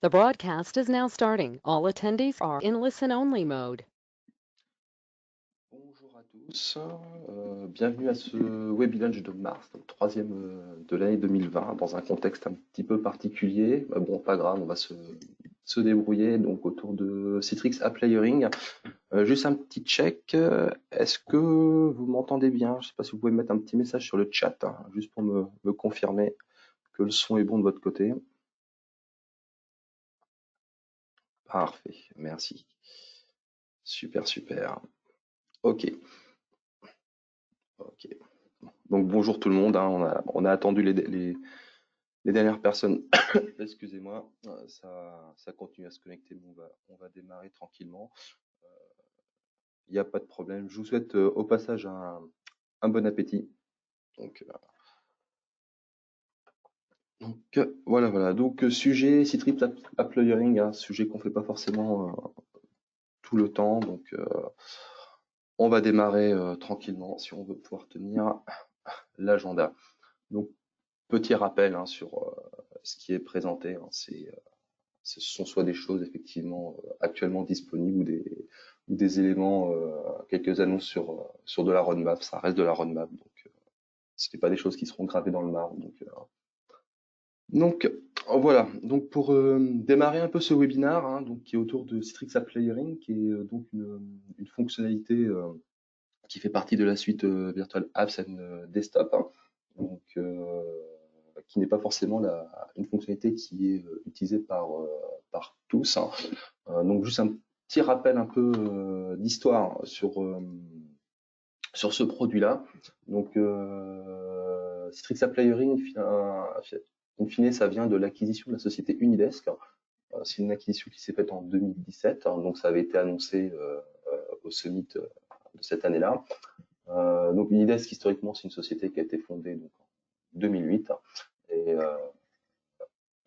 The broadcast is now starting. All attendees are in listen-only mode. Bonjour à tous, bienvenue à ce webinage de mars, donc troisième de l'année 2020, dans un contexte un petit peu particulier. Bon, pas grave, on va se débrouiller donc autour de Citrix App Layering. Juste un petit check, est-ce que vous m'entendez bien? Je ne sais pas si vous pouvez mettre un petit message sur le chat, hein, juste pour me confirmer que le son est bon de votre côté. Parfait, merci. Super, super. Ok, ok. Donc bonjour tout le monde, hein, on a attendu les dernières personnes. Excusez-moi, ça continue à se connecter, mais on va démarrer tranquillement. Il n'y a pas de problème. Je vous souhaite au passage un bon appétit. Donc, voilà, voilà. Donc sujet Citrix App Layering, un sujet qu'on fait pas forcément tout le temps. Donc on va démarrer tranquillement si on veut pouvoir tenir l'agenda. Donc petit rappel hein, sur ce qui est présenté. Hein, ce sont soit des choses effectivement actuellement disponibles ou des éléments, quelques annonces sur de la roadmap. Ça reste de la roadmap, donc ce n'est pas des choses qui seront gravées dans le marbre. Donc voilà. Donc pour démarrer un peu ce webinaire, hein, donc qui est autour de Citrix App Layering, qui est donc une fonctionnalité qui fait partie de la suite Virtual Apps and Desktop, hein, donc qui n'est pas forcément une fonctionnalité qui est utilisée par tous, hein. Donc juste un petit rappel un peu d'histoire sur ce produit-là. Donc Citrix App Layering, in fine, ça vient de l'acquisition de la société Unidesk. C'est une acquisition qui s'est faite en 2017, hein, donc ça avait été annoncé au Summit de cette année-là. Donc Unidesk, historiquement, c'est une société qui a été fondée donc, en 2008. Et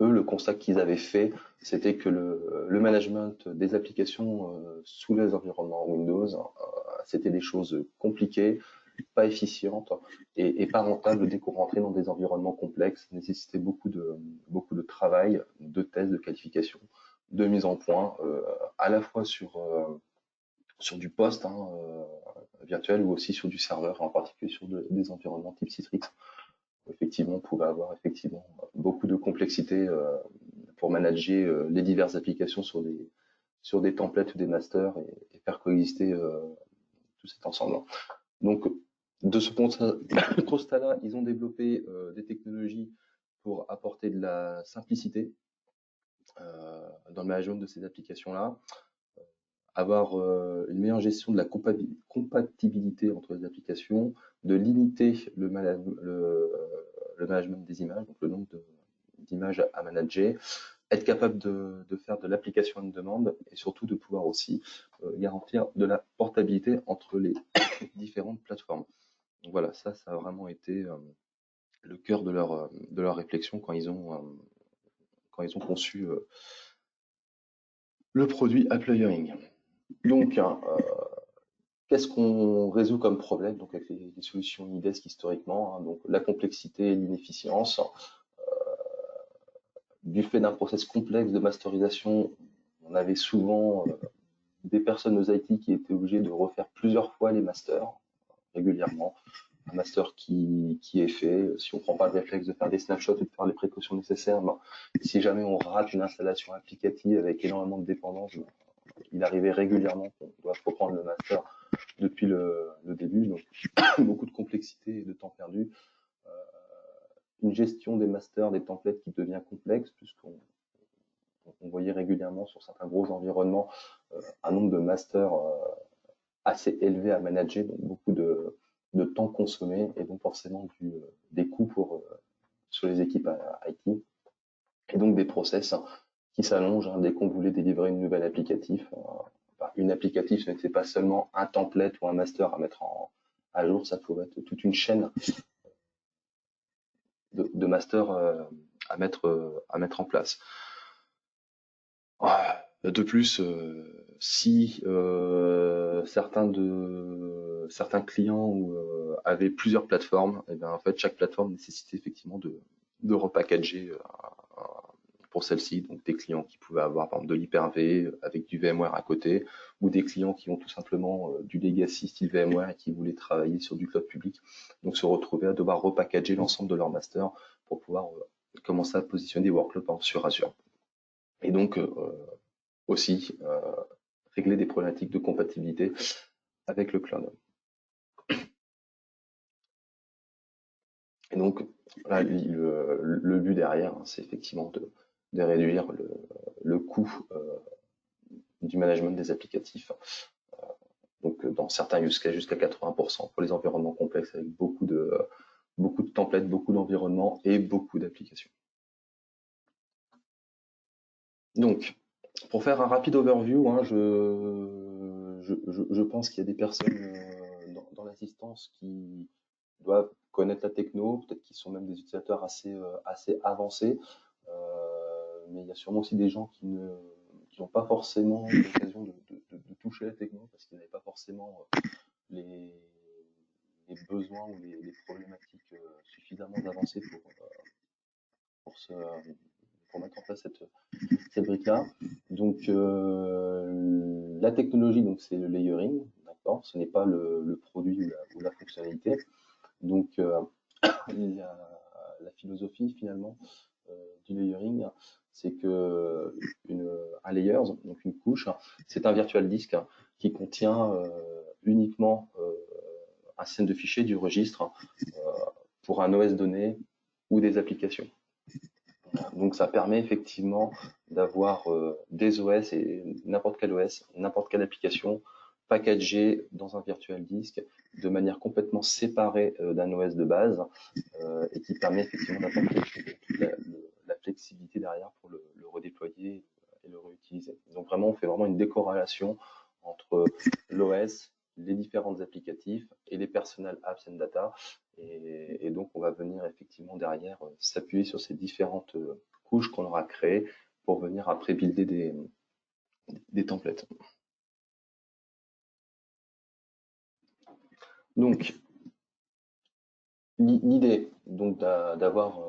eux, le constat qu'ils avaient fait, c'était que le management des applications sous les environnements Windows, c'était des choses compliquées, pas efficientes et pas rentables dès qu'on rentrait dans des environnements complexes, nécessitait beaucoup de travail, de tests, de qualification, de mise en point, à la fois sur du poste hein, virtuel ou aussi sur du serveur, en particulier sur des environnements type Citrix. Effectivement, on pouvait avoir effectivement beaucoup de complexité pour manager les diverses applications sur des templates ou des masters et faire coexister tout cet ensemble. Donc, de ce constat-là, ils ont développé des technologies pour apporter de la simplicité dans le management de ces applications-là, avoir une meilleure gestion de la compatibilité entre les applications, de limiter le management des images, donc le nombre d'images à manager, être capable de faire de l'application à une demande et surtout de pouvoir aussi garantir de la portabilité entre les différentes plateformes. Donc voilà, ça a vraiment été le cœur de leur réflexion quand ils ont conçu le produit App Layering. Donc, hein, qu'est-ce qu'on résout comme problème donc avec les solutions Unidesk historiquement, hein, donc la complexité et l'inefficience. Du fait d'un process complexe de masterisation, on avait souvent des personnes aux IT qui étaient obligées de refaire plusieurs fois les masters régulièrement. Un master qui est fait, si on ne prend pas le réflexe de faire des snapshots et de faire les précautions nécessaires, ben, si jamais on rate une installation applicative avec énormément de dépendances, ben, il arrivait régulièrement qu'on doit reprendre le master depuis le début, donc beaucoup de complexité et de temps perdu. Euh, une gestion des masters, des templates qui devient complexe, puisqu'on voyait régulièrement sur certains gros environnements un nombre de masters assez élevé à manager, donc beaucoup de temps consommé et donc forcément des coûts sur les équipes IT et donc des process qui s'allongent hein, dès qu'on voulait délivrer une nouvelle applicatif. Une applicatif, ce n'était pas seulement un template ou un master à mettre à jour, ça pouvait être toute une chaîne de masters à mettre en place. De plus, si certains clients avaient plusieurs plateformes, et bien en fait chaque plateforme nécessitait effectivement de repackager pour celle-ci, donc des clients qui pouvaient avoir par exemple de l'Hyper-V avec du VMware à côté, ou des clients qui ont tout simplement du legacy style VMware et qui voulaient travailler sur du cloud public, donc se retrouver à devoir repackager l'ensemble de leur master pour pouvoir commencer à positionner des workloads par exemple, sur Azure. Et donc aussi régler des problématiques de compatibilité avec le cloud. Et donc, là, le but derrière, hein, c'est effectivement de réduire le coût du management des applicatifs. Donc, dans certains use cases, jusqu'à 80% pour les environnements complexes avec beaucoup de templates, beaucoup d'environnements et beaucoup d'applications. Donc, pour faire un rapide overview, hein, je pense qu'il y a des personnes dans l'assistance qui doivent connaître la techno, peut-être qu'ils sont même des utilisateurs assez avancés, mais il y a sûrement aussi des gens qui n'ont pas forcément l'occasion de toucher la techno parce qu'ils n'avaient pas forcément les besoins ou les problématiques suffisamment avancées pour mettre en place cette brique-là. Donc la technologie, donc c'est le layering, d'accord. Ce n'est pas le produit ou la fonctionnalité. Donc la philosophie finalement du layering, c'est que un layers, donc une couche, c'est un virtual disk qui contient uniquement un système de fichiers du registre pour un OS donné ou des applications. Donc ça permet effectivement d'avoir des OS et n'importe quel OS, n'importe quelle application packagée dans un virtual disk de manière complètement séparée d'un OS de base et qui permet effectivement d'apporter la flexibilité derrière pour le redéployer et le réutiliser. Donc vraiment, on fait vraiment une décorrélation entre l'OS, les différentes applicatifs et les personal apps and data. Et donc, on va venir effectivement derrière s'appuyer sur ces différentes couches qu'on aura créées pour venir après builder des templates. Donc, l'idée donc d'avoir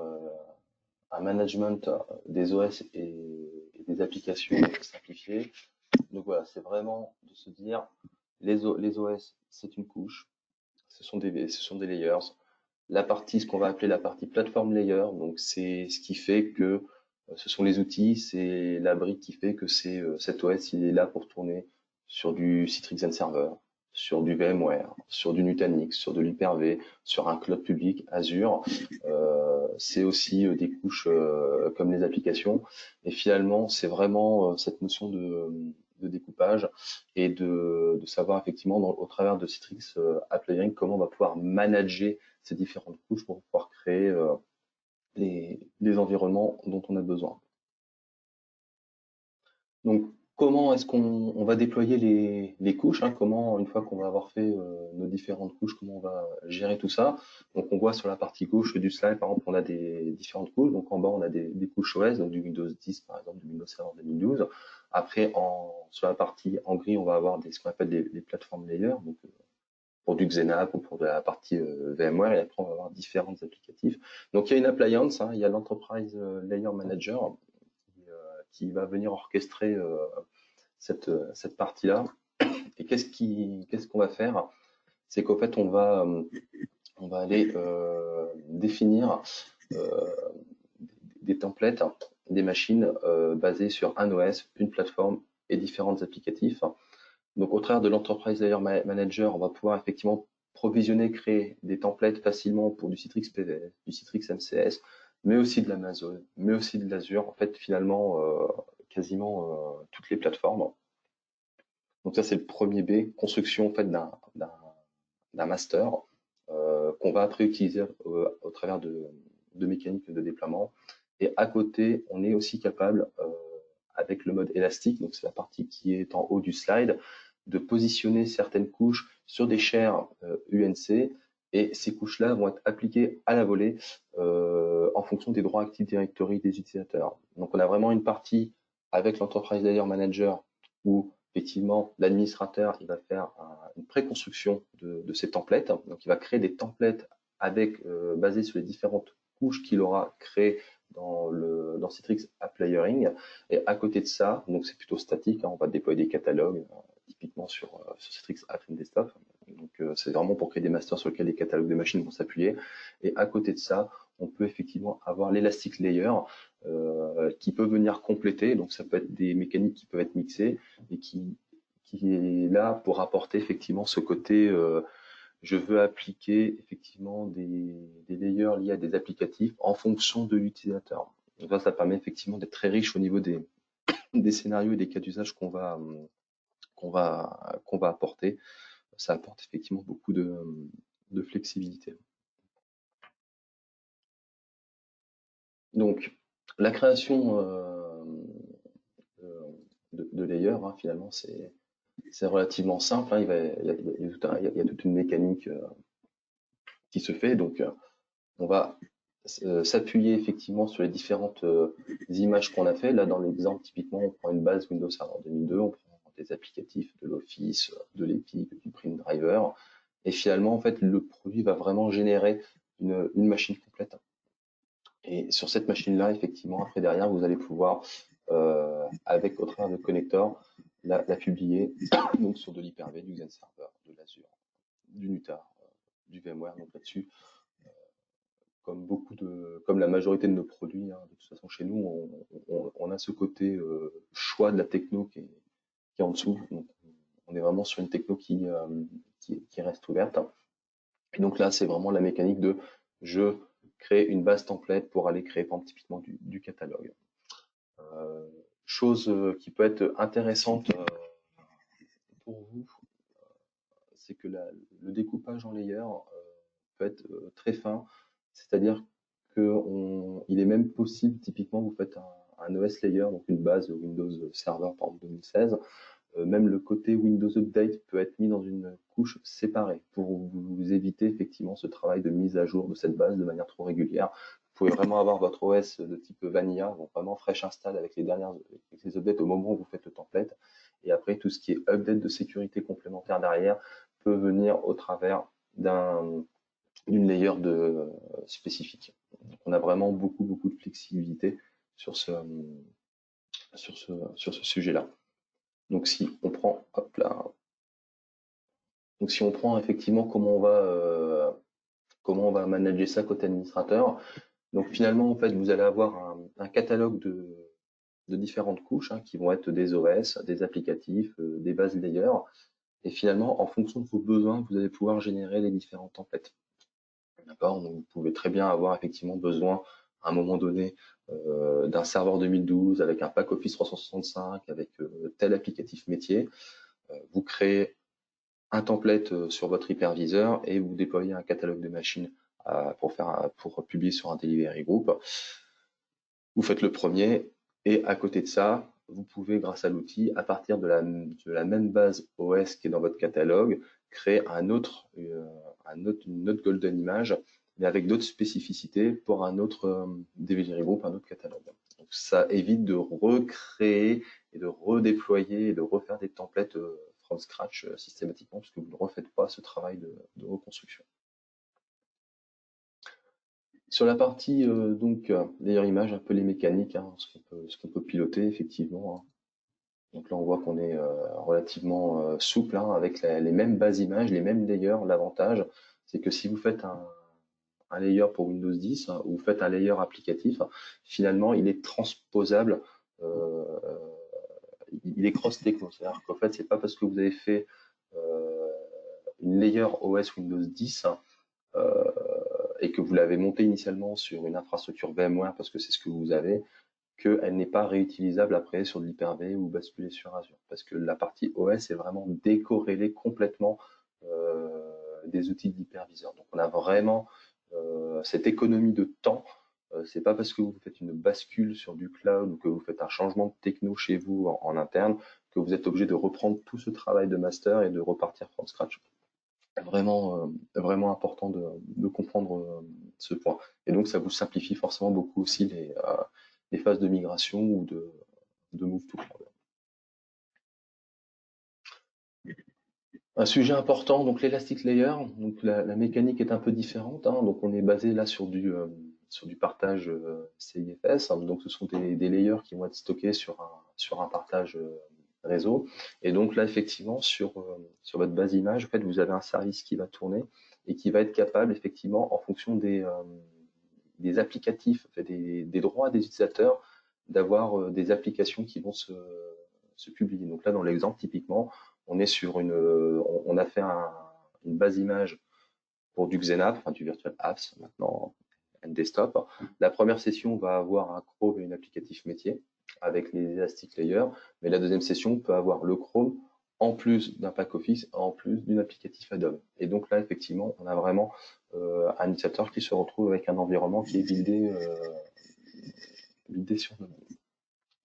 un management des OS et des applications simplifiées. Donc voilà, c'est vraiment de se dire les OS, c'est une couche, ce sont des layers. La partie, ce qu'on va appeler la partie platform layer, donc c'est ce qui fait que ce sont les outils, c'est la brique qui fait que cet OS, il est là pour tourner sur du Citrix Server, sur du VMware, sur du Nutanix, sur de l'Hyper-V, sur un cloud public, Azure. C'est aussi des couches comme les applications. Et finalement, c'est vraiment cette notion de découpage et de savoir effectivement au travers de Citrix App Layering comment on va pouvoir manager ces différentes couches pour pouvoir créer les environnements dont on a besoin. Donc, comment est-ce qu'on va déployer les couches, hein, comment, une fois qu'on va avoir fait nos différentes couches, comment on va gérer tout ça. Donc, on voit sur la partie gauche du slide, par exemple, on a des différentes couches. Donc, en bas, on a des couches OS, donc du Windows 10, par exemple, du Windows Server 2012. Après, sur la partie en gris, on va avoir ce qu'on appelle les plateformes layers, donc pour du XenApp ou pour de la partie VMware, et après on va avoir différents applicatifs. Donc il y a une appliance, hein, il y a l'Enterprise Layer Manager qui va venir orchestrer cette partie-là. Et qu'est-ce qu'on va faire? C'est qu'en fait on va aller définir des templates, des machines basées sur un OS, une plateforme et différents applicatifs. Donc, au travers de l'Enterprise Layer Manager, on va pouvoir effectivement provisionner, créer des templates facilement pour du Citrix PVS, du Citrix MCS, mais aussi de l'Amazon, mais aussi de l'Azure. En fait, finalement, quasiment toutes les plateformes. Donc ça, c'est le premier B, construction en fait d'un master qu'on va après utiliser au travers de mécaniques de déploiement. Et à côté, on est aussi capable avec le mode élastique, donc c'est la partie qui est en haut du slide, de positionner certaines couches sur des shares UNC, et ces couches-là vont être appliquées à la volée en fonction des droits Active Directory des utilisateurs. Donc on a vraiment une partie avec l'Enterprise Layer Manager où effectivement l'administrateur il va faire une préconstruction de ces templates, donc il va créer des templates avec basés sur les différentes couches qu'il aura créées dans Citrix App Layering. Et à côté de ça, donc c'est plutôt statique, hein, on va déployer des catalogues, typiquement sur Citrix App Desktop. Donc c'est vraiment pour créer des masters sur lesquels les catalogues de machines vont s'appuyer. Et à côté de ça, on peut effectivement avoir l'Elastic Layer qui peut venir compléter. Donc ça peut être des mécaniques qui peuvent être mixées et qui est là pour apporter effectivement ce côté je veux appliquer effectivement des layers liés à des applicatifs en fonction de l'utilisateur. Donc ça permet effectivement d'être très riche au niveau des scénarios et des cas d'usage qu'on va apporter. Ça apporte effectivement beaucoup de flexibilité. Donc, la création de layers, hein, finalement, c'est relativement simple. Hein. Il y a toute une mécanique qui se fait. Donc, on va s'appuyer effectivement sur les différentes images qu'on a fait. Là, dans l'exemple, typiquement, on prend une base Windows Server 2002, on prend des applicatifs, de l'Office, de l'Epic, du Print Driver. Et finalement, en fait, le produit va vraiment générer une machine complète. Et sur cette machine-là, effectivement, après derrière, vous allez pouvoir, avec au travers de connectors, la publier donc sur de l'Hyper-V, du Xen Server, de l'Azure, du Nutar, du VMware. Donc là-dessus, comme la majorité de nos produits, hein, de toute façon chez nous, on a ce côté choix de la techno qui est en dessous. Donc, on est vraiment sur une techno qui reste ouverte. Et donc là, c'est vraiment la mécanique de je crée une base template pour aller créer, par exemple, typiquement du catalogue. Chose qui peut être intéressante pour vous, c'est que le découpage en layers peut être très fin, c'est-à-dire qu'il est même possible, typiquement, vous faites un OS layer, donc une base Windows Server par exemple 2016, même le côté Windows Update peut être mis dans une couche séparée pour vous éviter effectivement ce travail de mise à jour de cette base de manière trop régulière. Vous pouvez vraiment avoir votre OS de type Vanilla, donc vraiment fresh install avec les updates au moment où vous faites le template. Et après, tout ce qui est update de sécurité complémentaire derrière peut venir au travers d'une layer spécifique. Donc, on a vraiment beaucoup de flexibilité sur ce sujet-là. Donc si on prend, hop là, donc si on prend effectivement comment on va manager ça côté administrateur, donc finalement en fait vous allez avoir un catalogue de différentes couches hein, qui vont être des OS, des applicatifs, des bases layers, et finalement en fonction de vos besoins vous allez pouvoir générer les différents templates. D'accord, donc vous pouvez très bien avoir effectivement besoin à un moment donné d'un serveur 2012 avec un pack Office 365 avec tel applicatif métier. Vous créez un template sur votre hyperviseur et vous déployez un catalogue de machines pour publier sur un delivery group. Vous faites le premier et à côté de ça, vous pouvez, grâce à l'outil, à partir de la même base OS qui est dans votre catalogue, créer une autre golden image, mais avec d'autres spécificités pour un autre delivery group, un autre catalogue. Donc ça évite de recréer et de redéployer et de refaire des templates from scratch systématiquement, puisque vous ne refaites pas ce travail de reconstruction. Sur la partie layer image, un peu les mécaniques, hein, ce qu'on peut piloter effectivement. Hein. Donc là, on voit qu'on est relativement souple hein, avec les mêmes bases images, les mêmes layers. L'avantage, c'est que si vous faites un layer pour Windows 10 hein, ou vous faites un layer applicatif, finalement, il est transposable. Il est cross-techno. C'est-à-dire qu'en fait, c'est pas parce que vous avez fait une layer OS Windows 10 et que vous l'avez montée initialement sur une infrastructure VMware parce que c'est ce que vous avez, qu'elle n'est pas réutilisable après sur de l'Hyper-V ou basculée sur Azure. Parce que la partie OS est vraiment décorrélée complètement des outils d'hyperviseur. Donc on a vraiment cette économie de temps. C'est pas parce que vous faites une bascule sur du cloud ou que vous faites un changement de techno chez vous en interne que vous êtes obligé de reprendre tout ce travail de master et de repartir from scratch. Vraiment important de comprendre ce point. Et donc ça vous simplifie forcément beaucoup aussi les phases de migration ou de move to cloud. Un sujet important, donc l'Elastic Layer, donc la mécanique est un peu différente. Hein, donc on est basé là sur sur du partage CIFS. Donc, ce sont des layers qui vont être stockés sur un partage réseau. Et donc là, effectivement, sur votre base image, en fait, vous avez un service qui va tourner et qui va être capable, effectivement, en fonction des applicatifs, en fait, des droits des utilisateurs, d'avoir des applications qui vont se publier. Donc là, dans l'exemple, typiquement, on est sur on a fait une base image pour du Xenap, enfin du Virtual Apps maintenant, and Desktop. La première session va avoir un Chrome et un applicatif métier avec les Elastic Layers, mais la deuxième session peut avoir le Chrome en plus d'un pack Office, en plus d'un applicatif Adobe. Et donc là, effectivement, on a vraiment un utilisateur qui se retrouve avec un environnement qui est buildé sur nous.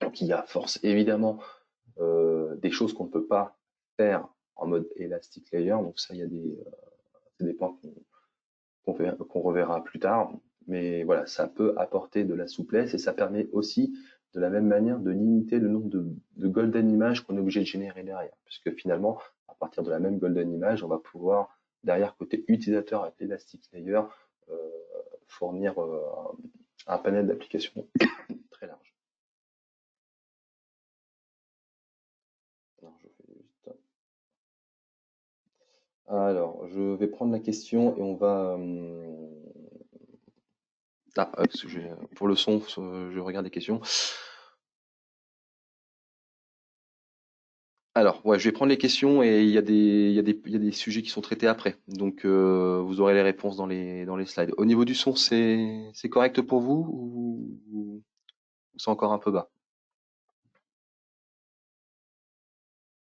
Donc il y a force évidemment des choses qu'on ne peut pas faire en mode Elastic Layer. Donc ça, il y a des points qu'on reverra plus tard. Mais voilà, ça peut apporter de la souplesse et ça permet aussi de la même manière de limiter le nombre de golden images qu'on est obligé de générer derrière. Puisque finalement, à partir de la même golden image, on va pouvoir, derrière côté utilisateur avec l'Elastic Layer, euh, fournir un panel d'applications très large. Alors, je vais prendre la question et on va. Pour le son, je regarde les questions. Alors, ouais, je vais prendre les questions et il y a des sujets qui sont traités après. Donc, vous aurez les réponses dans les slides. Au niveau du son, c'est correct pour vous ou c'est encore un peu bas?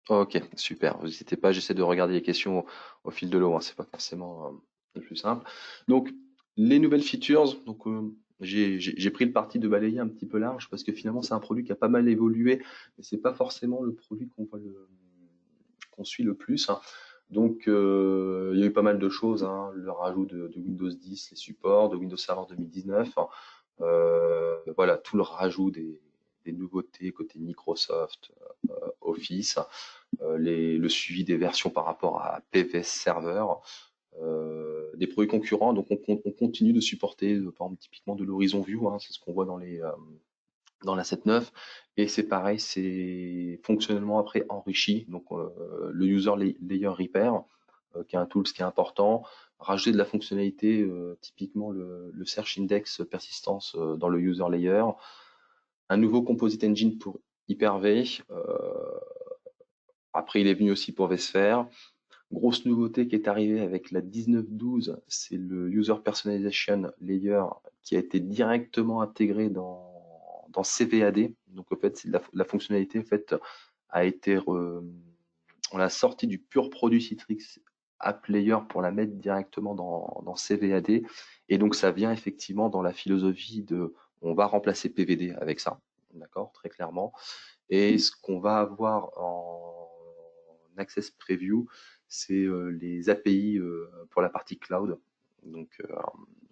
Ok, super. N'hésitez pas, j'essaie de regarder les questions au fil de l'eau, hein. C'est pas forcément le plus simple. Donc, les nouvelles features, donc j'ai pris le parti de balayer un petit peu large parce que finalement c'est un produit qui a pas mal évolué, mais c'est pas forcément le produit qu'on suit le plus, hein. Donc, il y a eu pas mal de choses, hein. Le rajout de Windows 10, les supports, de Windows Server 2019, voilà, tout le rajout des nouveautés côté Microsoft, Office, le suivi des versions par rapport à PVS Server, des produits concurrents. Donc on continue de supporter, par exemple, typiquement de l'Horizon View, hein, c'est ce qu'on voit dans la 7.9. Et c'est pareil, c'est fonctionnellement après enrichi. Donc le User Layer Repair, qui est un tool qui est important. Rajouter de la fonctionnalité, typiquement le Search Index Persistance dans le User Layer. Un nouveau Composite Engine pour Hyper-V. Après, il est venu aussi pour vSphere. Grosse nouveauté qui est arrivée avec la 19.12, c'est le User Personalization Layer qui a été directement intégré dans CVAD. Donc, en fait, la fonctionnalité en fait, a été. On l'a sorti du pur produit Citrix App Layer pour la mettre directement dans CVAD. Et donc, ça vient effectivement dans la philosophie de. On va remplacer PVD avec ça. D'accord, très clairement. Et ce qu'on va avoir en Access Preview, c'est les API pour la partie cloud. Donc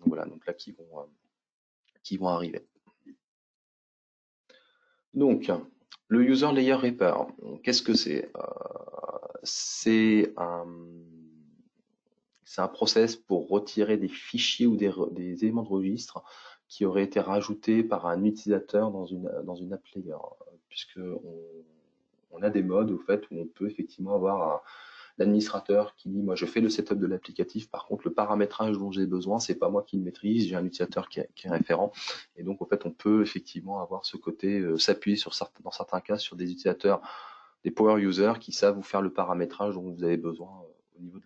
voilà, donc là qui vont arriver. Donc le User Layer Repair, qu'est-ce que c'est? C'est un process pour retirer des fichiers ou des éléments de registre qui auraient été rajoutés par un utilisateur dans une app layer, puisque on a des modes au fait où on peut effectivement avoir l'administrateur qui dit moi je fais le setup de l'applicatif, par contre le paramétrage dont j'ai besoin c'est pas moi qui le maîtrise, j'ai un utilisateur qui est référent, et donc en fait on peut effectivement avoir ce côté s'appuyer dans certains cas sur des utilisateurs, des power users qui savent vous faire le paramétrage dont vous avez besoin au niveau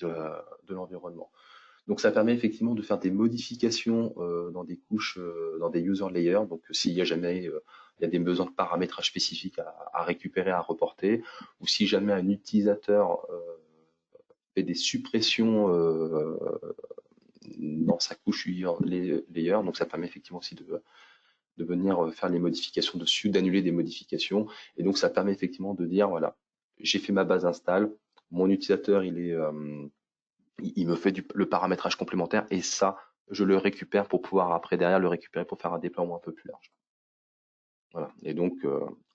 de l'environnement. Donc ça permet effectivement de faire des modifications dans des couches, dans des user layers. Donc s'il y a jamais il y a des besoins de paramétrage spécifiques à récupérer, à reporter, ou si jamais un utilisateur fait des suppressions dans sa couche layer, donc ça permet effectivement aussi de venir faire les modifications dessus, d'annuler des modifications. Et donc ça permet effectivement de dire voilà, j'ai fait ma base install, mon utilisateur il me fait le paramétrage complémentaire et ça, je le récupère pour pouvoir après derrière le récupérer pour faire un déploiement un peu plus large. Voilà. Et donc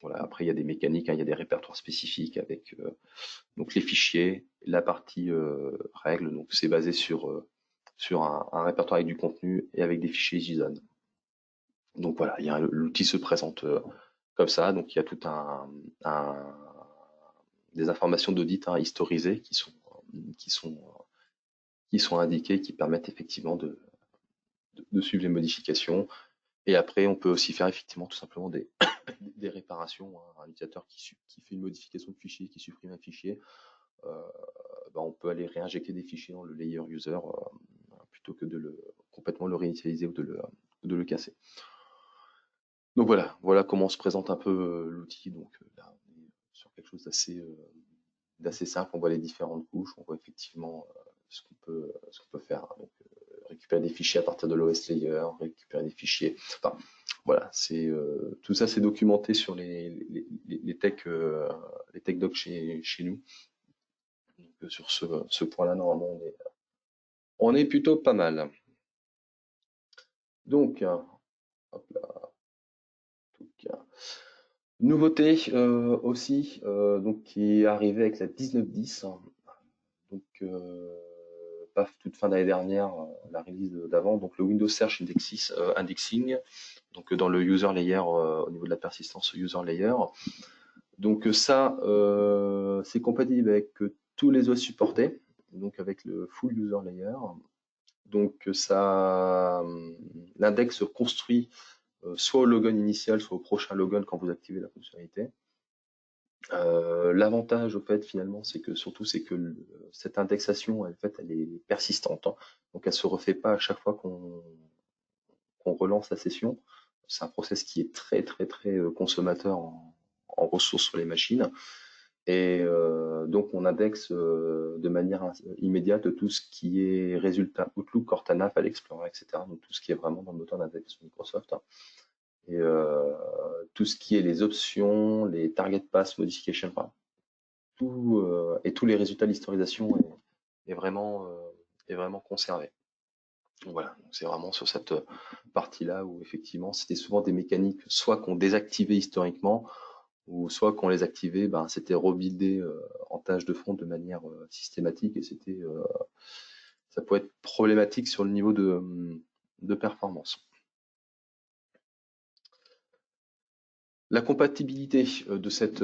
voilà, après il y a des mécaniques, hein, il y a des répertoires spécifiques avec donc les fichiers, la partie règles, donc c'est basé sur sur un répertoire avec du contenu et avec des fichiers JSON. Donc voilà, l'outil se présente comme ça. Donc il y a tout des informations d'audit historisées qui sont, qui sont indiquées, qui permettent effectivement de suivre les modifications. Et après, on peut aussi faire effectivement tout simplement des réparations. Un utilisateur qui fait une modification de fichier, qui supprime un fichier, on peut aller réinjecter des fichiers dans le layer user plutôt que de complètement le réinitialiser ou de le casser. Donc voilà comment se présente un peu l'outil. Donc là, on est sur quelque chose d'assez simple. On voit les différentes couches, on voit effectivement ce qu'on peut faire. Donc récupérer des fichiers à partir de l'OS layer, récupérer des fichiers. Enfin, voilà, tout ça c'est documenté sur les tech docs chez nous. Donc, sur ce point-là, normalement, on est plutôt pas mal. Donc, hop là, nouveauté aussi, donc qui est arrivée avec la 19.10. Donc, paf, toute fin d'année dernière, la release d'avant, donc le Windows Search Indexing, donc dans le user layer, au niveau de la persistance user layer. Donc ça, c'est compatible avec tous les OS supportés, donc avec le full user layer. Donc ça, l'index se construit soit au logon initial, soit au prochain logon quand vous activez la fonctionnalité. L'avantage au fait finalement, c'est que cette indexation, en fait, elle est persistante, hein. Donc elle se refait pas à chaque fois qu'on relance la session. C'est un process qui est très consommateur en ressources sur les machines. Et donc on indexe de manière immédiate tout ce qui est résultat Outlook, Cortana, File Explorer, etc. Donc tout ce qui est vraiment dans le moteur d'index Microsoft. Et tout ce qui est les options, les target pass modification, enfin, tout et tous les résultats de l'historisation est vraiment conservé. Donc voilà, c'est vraiment sur cette partie-là où effectivement c'était souvent des mécaniques soit qu'on désactivait historiquement, ou soit qu'on les activait, c'était rebuildé en tâche de front de manière systématique et ça pouvait être problématique sur le niveau de performance. La compatibilité de cette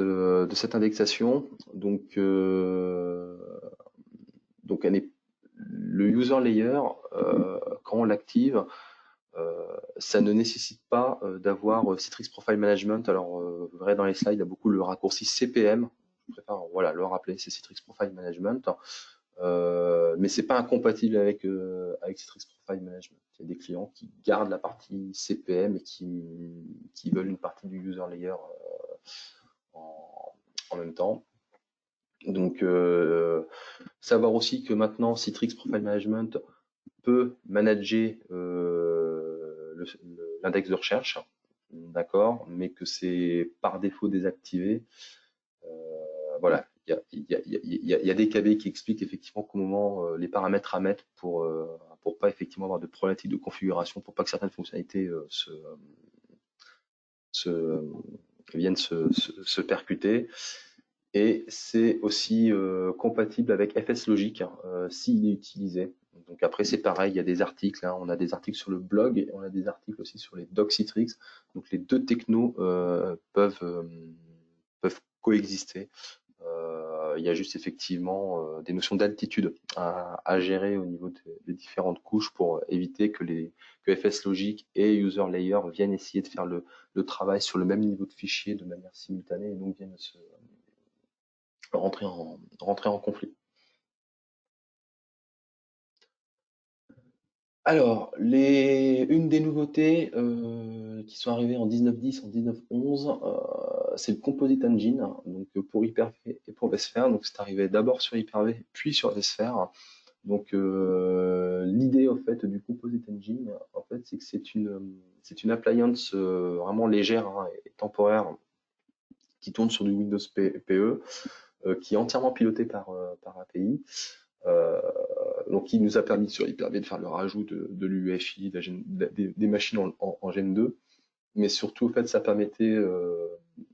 indexation, donc le user layer, quand on l'active, ça ne nécessite pas d'avoir Citrix Profile Management. Alors, vous verrez dans les slides, il y a beaucoup le raccourci CPM. Je préfère le rappeler, c'est Citrix Profile Management. Mais c'est pas incompatible avec Citrix Profile Management. Il y a des clients qui gardent la partie CPM et qui veulent une partie du user layer en même temps. Donc, savoir aussi que maintenant Citrix Profile Management peut manager l'index de recherche, d'accord, mais que c'est par défaut désactivé. Voilà, il y a des KB qui expliquent effectivement qu'au moment les paramètres à mettre pour pas effectivement avoir de problématiques de configuration, pour pas que certaines fonctionnalités viennent se percuter. Et c'est aussi compatible avec FSLogic s'il est utilisé. Donc après c'est pareil, il y a des articles, on a des articles sur le blog et on a des articles aussi sur les docs Citrix. Donc les deux technos peuvent coexister. Il y a juste effectivement des notions d'altitude à gérer au niveau des différentes couches pour éviter que FSLogic et UserLayer viennent essayer de faire le travail sur le même niveau de fichier de manière simultanée et donc viennent rentrer en conflit. Alors, une des nouveautés qui sont arrivées en 19.10, en 19.11, c'est le Composite Engine, donc pour Hyper-V et pour vSphere. Donc c'est arrivé d'abord sur Hyper-V, puis sur vSphere. Donc l'idée en fait du Composite Engine, en fait, c'est que c'est une appliance vraiment légère et temporaire qui tourne sur du Windows PE, qui est entièrement piloté par API. Donc, il nous a permis sur Hyper-V de faire le rajout de l'UEFI, des machines en Gen 2, mais surtout, en fait, ça permettait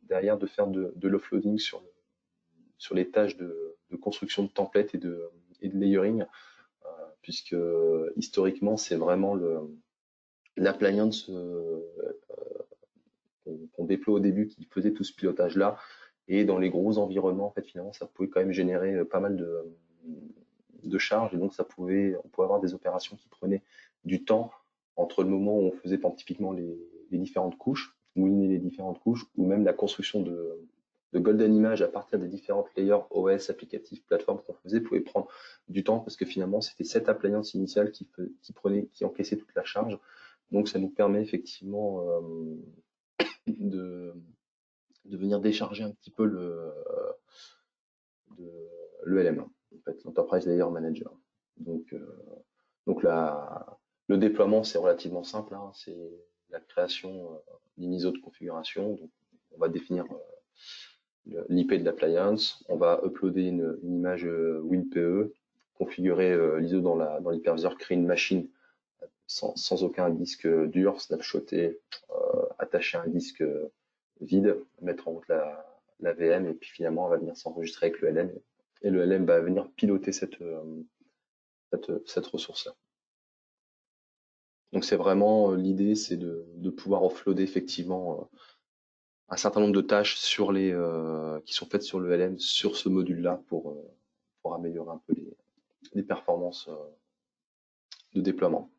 derrière de faire de l'offloading sur les tâches de construction de templates et de layering, puisque historiquement, c'est vraiment l'appliance qu'on déploie au début qui faisait tout ce pilotage-là. Et dans les gros environnements, en fait, finalement, ça pouvait quand même générer pas mal de charges. Et donc, on pouvait avoir des opérations qui prenaient du temps entre le moment où on faisait typiquement les différentes couches, mouiner les différentes couches, ou même la construction de Golden Image à partir des différentes layers OS, applicatifs, plateformes qu'on faisait, pouvait prendre du temps parce que finalement, c'était cette appliance initiale qui encaissait toute la charge. Donc, ça nous permet effectivement de venir décharger un petit peu le LM, en fait, l'Enterprise Layer Manager. Donc, le déploiement, c'est relativement simple, hein, c'est la création d'une ISO de configuration. Donc, on va définir l'IP de l'appliance, on va uploader une image WinPE, configurer l'ISO dans l'hyperviseur, créer une machine sans aucun disque dur, snapshoté, attacher un disque vide, mettre en route la VM, et puis finalement, elle va venir s'enregistrer avec le LM, et le LM va venir piloter cette ressource-là. Donc c'est vraiment l'idée, c'est de pouvoir offloader effectivement un certain nombre de tâches qui sont faites sur le LM, sur ce module-là, pour améliorer un peu les performances de déploiement.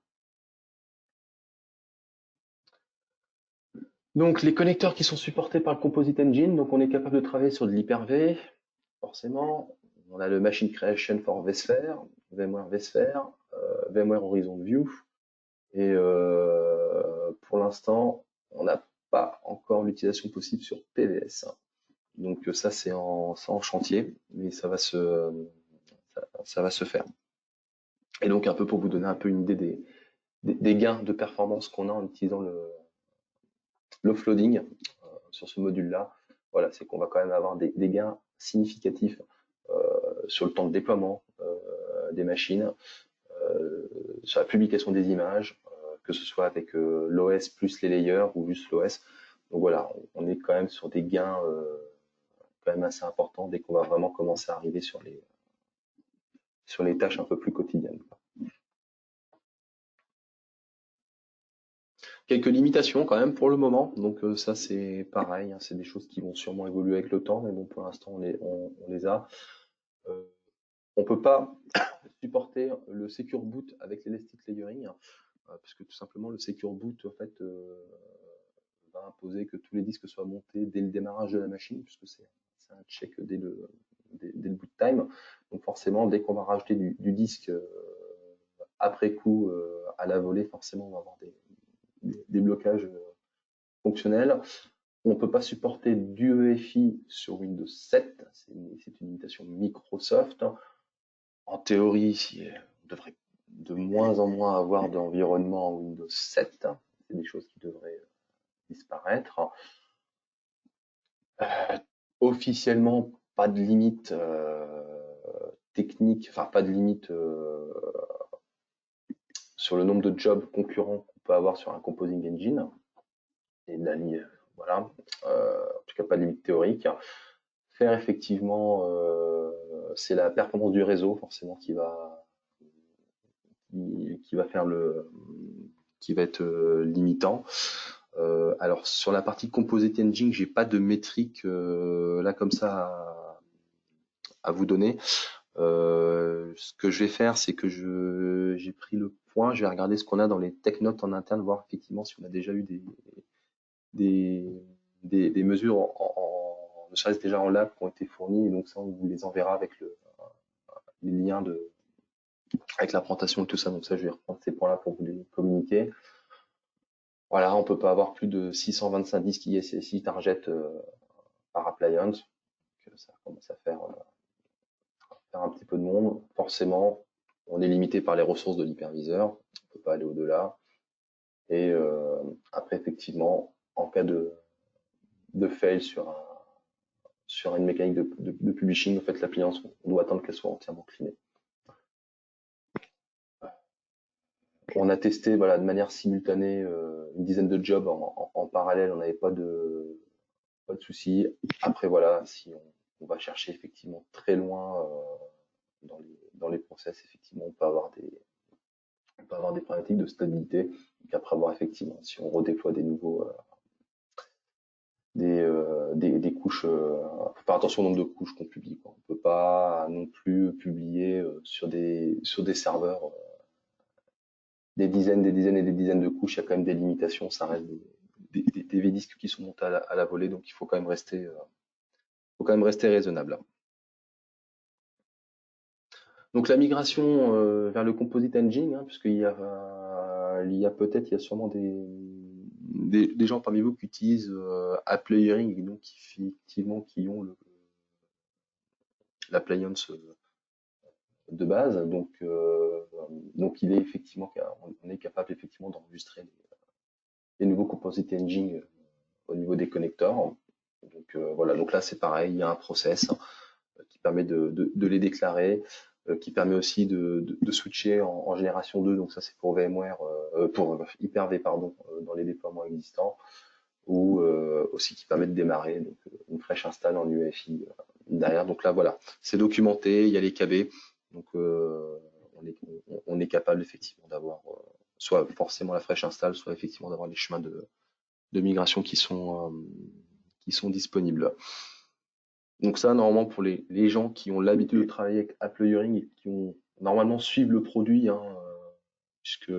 Donc les connecteurs qui sont supportés par le Composite Engine, donc on est capable de travailler sur de l'Hyper-V, forcément. On a le Machine Creation for vSphere, VMware vSphere, VMware Horizon View, et pour l'instant, on n'a pas encore l'utilisation possible sur PVS. Donc ça c'est en chantier, mais ça va se faire. Et donc un peu pour vous donner un peu une idée des gains de performance qu'on a en utilisant l'offloading sur ce module-là, voilà, c'est qu'on va quand même avoir des gains significatifs sur le temps de déploiement des machines, sur la publication des images, que ce soit avec l'OS plus les layers ou juste l'OS. Donc voilà, on est quand même sur des gains quand même assez importants dès qu'on va vraiment commencer à arriver sur les tâches un peu plus quotidiennes. Quelques limitations quand même pour le moment, donc ça c'est pareil, hein, c'est des choses qui vont sûrement évoluer avec le temps, mais bon, pour l'instant on les a. On peut pas supporter le Secure Boot avec l'Elastic Layering, parce que tout simplement le Secure Boot en fait va imposer que tous les disques soient montés dès le démarrage de la machine, puisque c'est un check dès le boot time. Donc forcément, dès qu'on va rajouter du disque après coup à la volée, forcément on va avoir des blocages fonctionnels. On ne peut pas supporter du EFI sur Windows 7, c'est une limitation Microsoft. En théorie, on devrait de moins en moins avoir d'environnement Windows 7, c'est des choses qui devraient disparaître. Officiellement, pas de limite technique, enfin pas de limite sur le nombre de jobs concurrents qu'on peut avoir sur un composing engine. Et voilà, en tout cas pas de limite théorique. Faire effectivement, c'est la performance du réseau forcément qui va faire qui va être limitant. Alors sur la partie Composite Engine, j'ai pas de métrique là comme ça à vous donner. Ce que je vais faire, c'est que j'ai pris le point, je vais regarder ce qu'on a dans les tech notes en interne, voir effectivement si on a déjà eu des mesures ne serait-ce déjà en lab qui ont été fournies, et donc ça on vous les enverra avec les liens avec la présentation et tout ça. Donc ça je vais reprendre ces points-là pour vous les communiquer. Voilà, on peut pas avoir plus de 625 disques ISSI target par appliance. Donc, ça commence à faire un petit peu de monde. Forcément, on est limité par les ressources de l'hyperviseur. On peut pas aller au-delà. Et après, effectivement, en cas de fail sur une mécanique de publishing, en fait, l'appliance, on doit attendre qu'elle soit entièrement cleanée. On a testé voilà, de manière simultanée une dizaine de jobs en parallèle, on n'avait pas de soucis. Après, voilà, si on va chercher effectivement très loin dans les process, effectivement, on peut avoir pas avoir des problématiques de stabilité. Donc après avoir effectivement, si on redéploie des nouveaux des couches, faut faire attention au nombre de couches qu'on publie, quoi. On peut pas non plus publier sur des serveurs des dizaines et des dizaines de couches. Il y a quand même des limitations. Ça reste des V-disques qui sont montés à la volée, donc il faut quand même rester raisonnable. Donc la migration vers le Composite Engine, hein, puisqu'il y a, il y a sûrement des gens parmi vous qui utilisent Apple Hearing, et donc effectivement qui ont l'appliance de base. Donc il est effectivement, on est capable effectivement d'enregistrer les nouveaux Composite Engine au niveau des connecteurs. Donc voilà, donc là c'est pareil, il y a un process qui permet de les déclarer, qui permet aussi de switcher en génération 2, donc ça c'est pour VMware, pour Hyper-V pardon, dans les déploiements existants, ou aussi qui permet de démarrer donc, une fraîche install en UEFI derrière. Donc là voilà, c'est documenté, il y a les KB, donc on est capable effectivement d'avoir soit forcément la fraîche install, soit effectivement d'avoir les chemins de migration qui sont disponibles. Donc ça, normalement, pour les gens qui ont l'habitude de travailler avec Apple Hearing et qui ont normalement suivent le produit, hein, puisque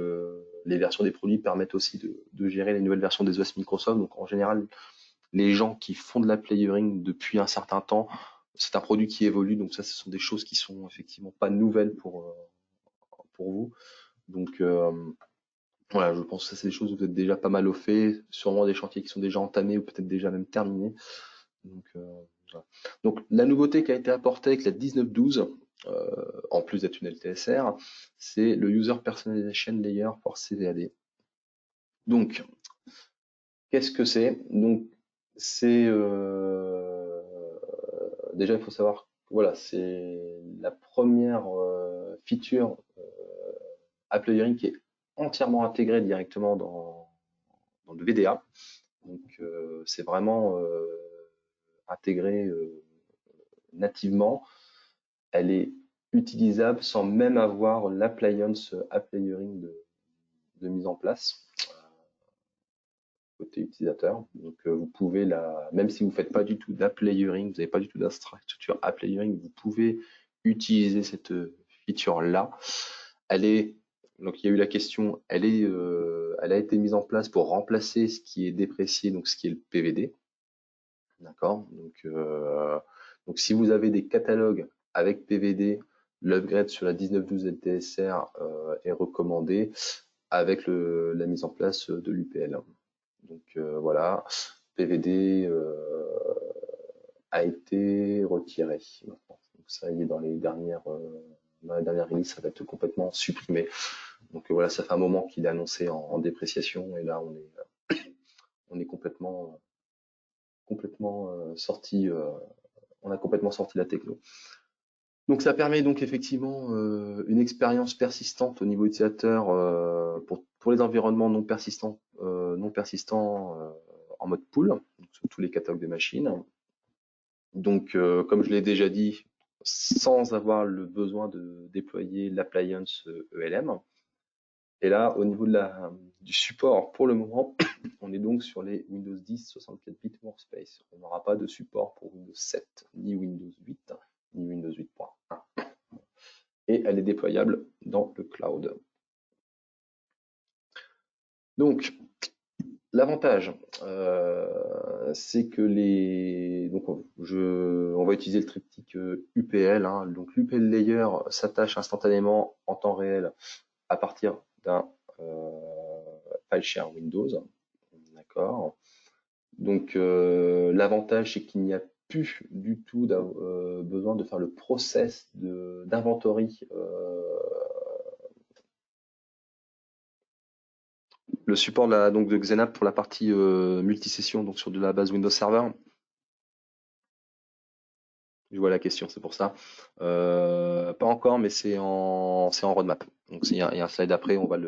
les versions des produits permettent aussi de gérer les nouvelles versions des OS Microsoft. Donc en général, les gens qui font de l'Apple Hearing depuis un certain temps, c'est un produit qui évolue. Donc ça, ce sont des choses qui sont effectivement pas nouvelles pour vous. Donc voilà, je pense que ça, c'est des choses où vous êtes déjà pas mal au fait, sûrement des chantiers qui sont déjà entamés ou peut-être déjà même terminés. Donc, voilà. Donc la nouveauté qui a été apportée avec la 19.12, en plus d'être une LTSR, c'est le User Personalization Layer for CVAD. Donc, qu'est-ce que c'est? Donc, c'est déjà il faut savoir que voilà, c'est la première feature Apple Hearing qui est entièrement intégrée directement dans le VDA. Donc, c'est vraiment intégré nativement. Elle est utilisable sans même avoir l'appliance Apple Hearing de mise en place côté utilisateur. Donc vous pouvez même si vous ne faites pas du tout d'Apple Hearing, vous n'avez pas du tout d'infrastructure Apple Hearing, vous pouvez utiliser cette feature là. Donc il y a eu la question, elle a été mise en place pour remplacer ce qui est déprécié, donc ce qui est le PVD. D'accord. Donc si vous avez des catalogues avec PVD, l'upgrade sur la 19.12 LTSR est recommandé avec la mise en place de l'UPL. Donc voilà, PVD a été retiré maintenant. Donc ça y est, dans la dernière release, ça va être complètement supprimé. Donc voilà, ça fait un moment qu'il est annoncé en dépréciation et là on est complètement sorti, on a complètement sorti la techno. Donc ça permet donc effectivement une expérience persistante au niveau utilisateur pour les environnements non persistants en mode pool, donc sur tous les catalogues de machines. Donc comme je l'ai déjà dit, sans avoir le besoin de déployer l'appliance ELM. Et là, au niveau du support, pour le moment, on est donc sur les Windows 10 64 bits Workspace. On n'aura pas de support pour Windows 7, ni Windows 8, ni Windows 8.1. Et elle est déployable dans le cloud. Donc, l'avantage, c'est que donc on va utiliser le triptyque UPL. Hein. Donc l'UPL Layer s'attache instantanément en temps réel à partir d'un file share Windows. D'accord. Donc l'avantage, c'est qu'il n'y a plus du tout besoin de faire le process d'inventory. Le support donc de Xenap pour la partie multisession, donc sur de la base Windows Server. Je vois la question, c'est pour ça. Pas encore, mais c'est en roadmap. Donc il y a un slide après, on va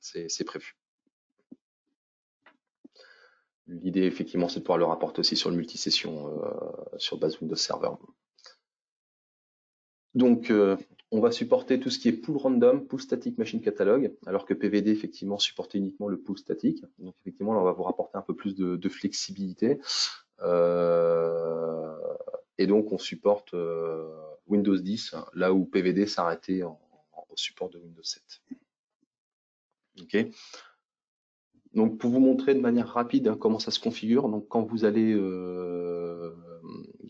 c'est prévu. L'idée, effectivement, c'est de pouvoir le rapporter aussi sur le multisession sur base Windows Server. Donc, On va supporter tout ce qui est pool random, pool static, machine catalogue, alors que PVD effectivement supportait uniquement le pool statique. Donc effectivement, là, on va vous rapporter un peu plus de flexibilité. Euh, et donc on supporte Windows 10, là où PVD s'arrêtait au support de Windows 7. Ok. Donc pour vous montrer de manière rapide comment ça se configure, donc quand vous allez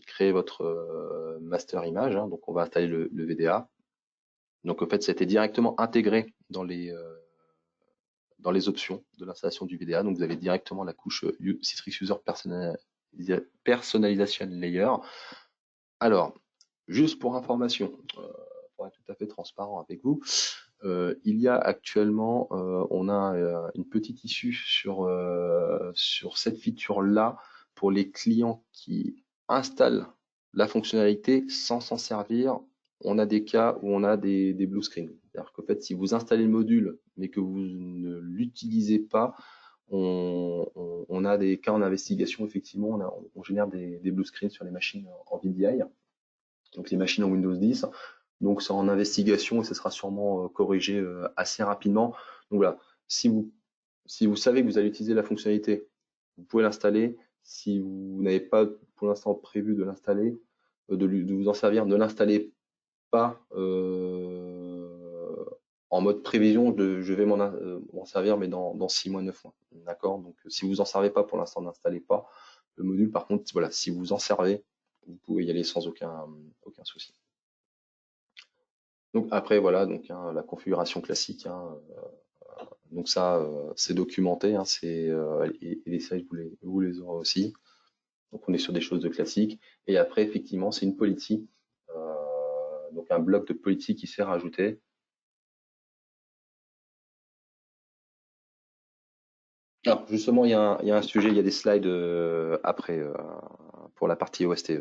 créer votre master image, donc on va installer le VDA. Donc en fait, ça a été directement intégré dans les options de l'installation du VDA. Donc vous avez directement la couche Citrix User Personalization Layer. Alors, juste pour information, pour être tout à fait transparent avec vous, il y a actuellement, on a une petite issue sur cette feature-là pour les clients qui installent la fonctionnalité sans s'en servir. On a des cas où on a des blue screens. C'est-à-dire qu'en fait, si vous installez le module mais que vous ne l'utilisez pas, on a des cas en investigation, effectivement, on génère des blue screens sur les machines en VDI, donc les machines en Windows 10. Donc c'est en investigation et ce sera sûrement corrigé assez rapidement. Donc voilà, si vous savez que vous allez utiliser la fonctionnalité, vous pouvez l'installer. Si vous n'avez pas pour l'instant prévu de l'installer, de vous en servir, ne l'installez pas en mode prévision, je vais m'en servir, mais dans 6 mois, 9 mois. D'accord. Donc si vous en servez pas pour l'instant, n'installez pas le module. Par contre, voilà, si vous en servez, vous pouvez y aller sans aucun souci. Donc après, voilà, donc la configuration classique. Donc ça, c'est documenté, et les slides, vous les aurez aussi. Donc on est sur des choses de classique. Et après, effectivement, c'est une policy, donc un bloc de policy qui s'est rajouté. Alors justement, il y a un sujet, il y a des slides après pour la partie OST.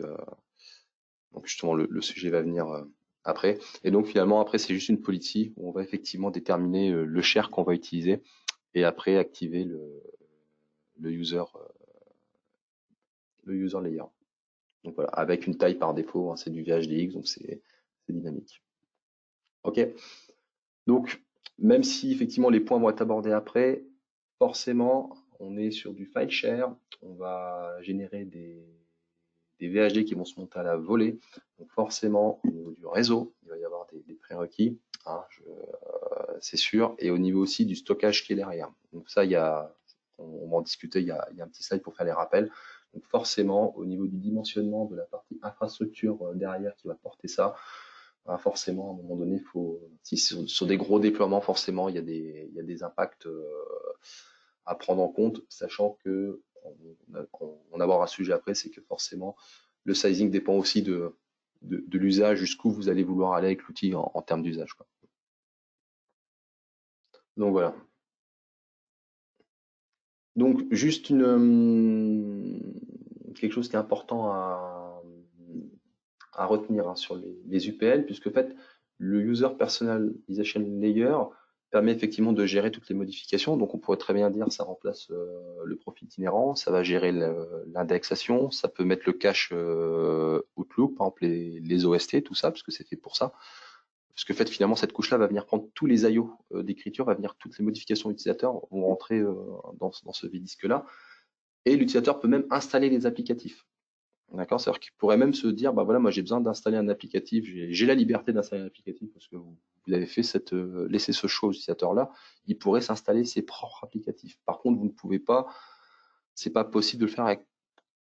Donc justement, le sujet va venir après. Et donc finalement, après, c'est juste une policy où on va effectivement déterminer le share qu'on va utiliser et après activer le user layer. Donc voilà, avec une taille par défaut, c'est du VHDX, donc c'est dynamique. Ok. Donc même si effectivement les points vont être abordés après, forcément on est sur du file share, on va générer des VHD qui vont se monter à la volée. Donc forcément au niveau du réseau, il va y avoir des prérequis, c'est sûr, et au niveau aussi du stockage qui est derrière. Donc ça, on va en discuter, il y a un petit slide pour faire les rappels. Donc forcément, au niveau du dimensionnement de la partie infrastructure derrière qui va porter ça, forcément, à un moment donné, si sur des gros déploiements, forcément, il y a des impacts à prendre en compte, sachant que on aborde un sujet après, c'est que forcément, le sizing dépend aussi de l'usage, jusqu'où vous allez vouloir aller avec l'outil en termes d'usage. Donc voilà. Donc juste quelque chose qui est important à retenir sur les UPL, puisque en fait, le User Personalization Layer permet effectivement de gérer toutes les modifications. Donc on pourrait très bien dire ça remplace le profil itinérant, ça va gérer l'indexation, ça peut mettre le cache Outlook, par exemple les OST, tout ça, parce que c'est fait pour ça. Parce que en fait, finalement, cette couche-là va venir prendre tous les IO d'écriture, va venir toutes les modifications utilisateurs vont rentrer dans ce vdisque-là. Et l'utilisateur peut même installer les applicatifs. D'accord. C'est-à-dire qu'il pourrait même se dire, bah voilà, moi j'ai besoin d'installer un applicatif, j'ai la liberté d'installer un applicatif parce que vous avez fait laissé ce choix aux utilisateurs-là. Il pourrait s'installer ses propres applicatifs. Par contre, vous ne pouvez pas, c'est pas possible de le faire avec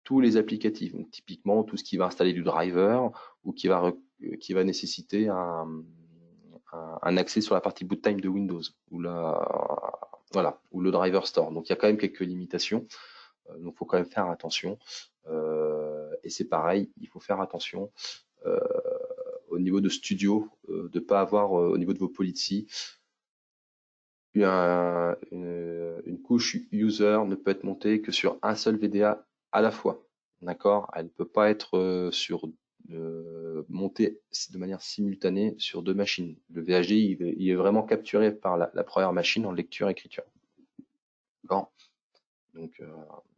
tous les applicatifs. Donc, typiquement, tout ce qui va installer du driver ou qui va nécessiter un accès sur la partie boot time de Windows ou ou le driver store. Donc il y a quand même quelques limitations. Donc il faut quand même faire attention. Et c'est pareil, il faut faire attention au niveau de studio, de ne pas avoir au niveau de vos policies une couche user ne peut être montée que sur un seul VDA à la fois. D'accord. Elle ne peut pas être montée de manière simultanée sur deux machines. Le VHD, il est vraiment capturé par la première machine en lecture-écriture. D'accord. Donc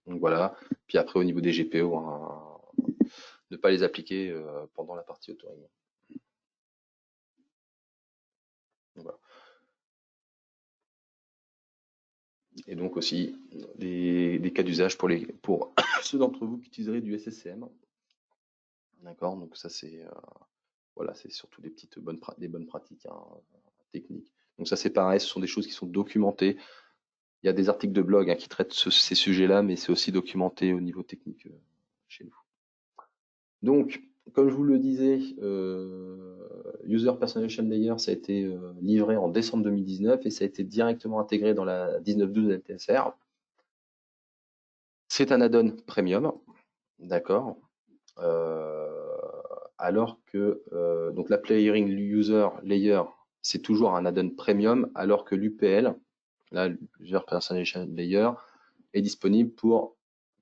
voilà. Puis après, au niveau des GPO, ne pas les appliquer pendant la partie authoring. Voilà. Et donc aussi des cas d'usage pour ceux d'entre vous qui utiliseraient du SSCM. D'accord, donc ça c'est voilà, c'est surtout des bonnes pratiques hein, techniques. Donc ça c'est pareil, ce sont des choses qui sont documentées. Il y a des articles de blog hein, qui traitent ces sujets-là, mais c'est aussi documenté au niveau technique chez nous. Donc, comme je vous le disais, User Personalization Layer, ça a été livré en décembre 2019 et ça a été directement intégré dans la 1912 LTSR. C'est un add-on premium, d'accord. Alors que donc la Layering User Layer, c'est toujours un add-on premium, alors que l'UPL, là, User Personalization Layer, est disponible pour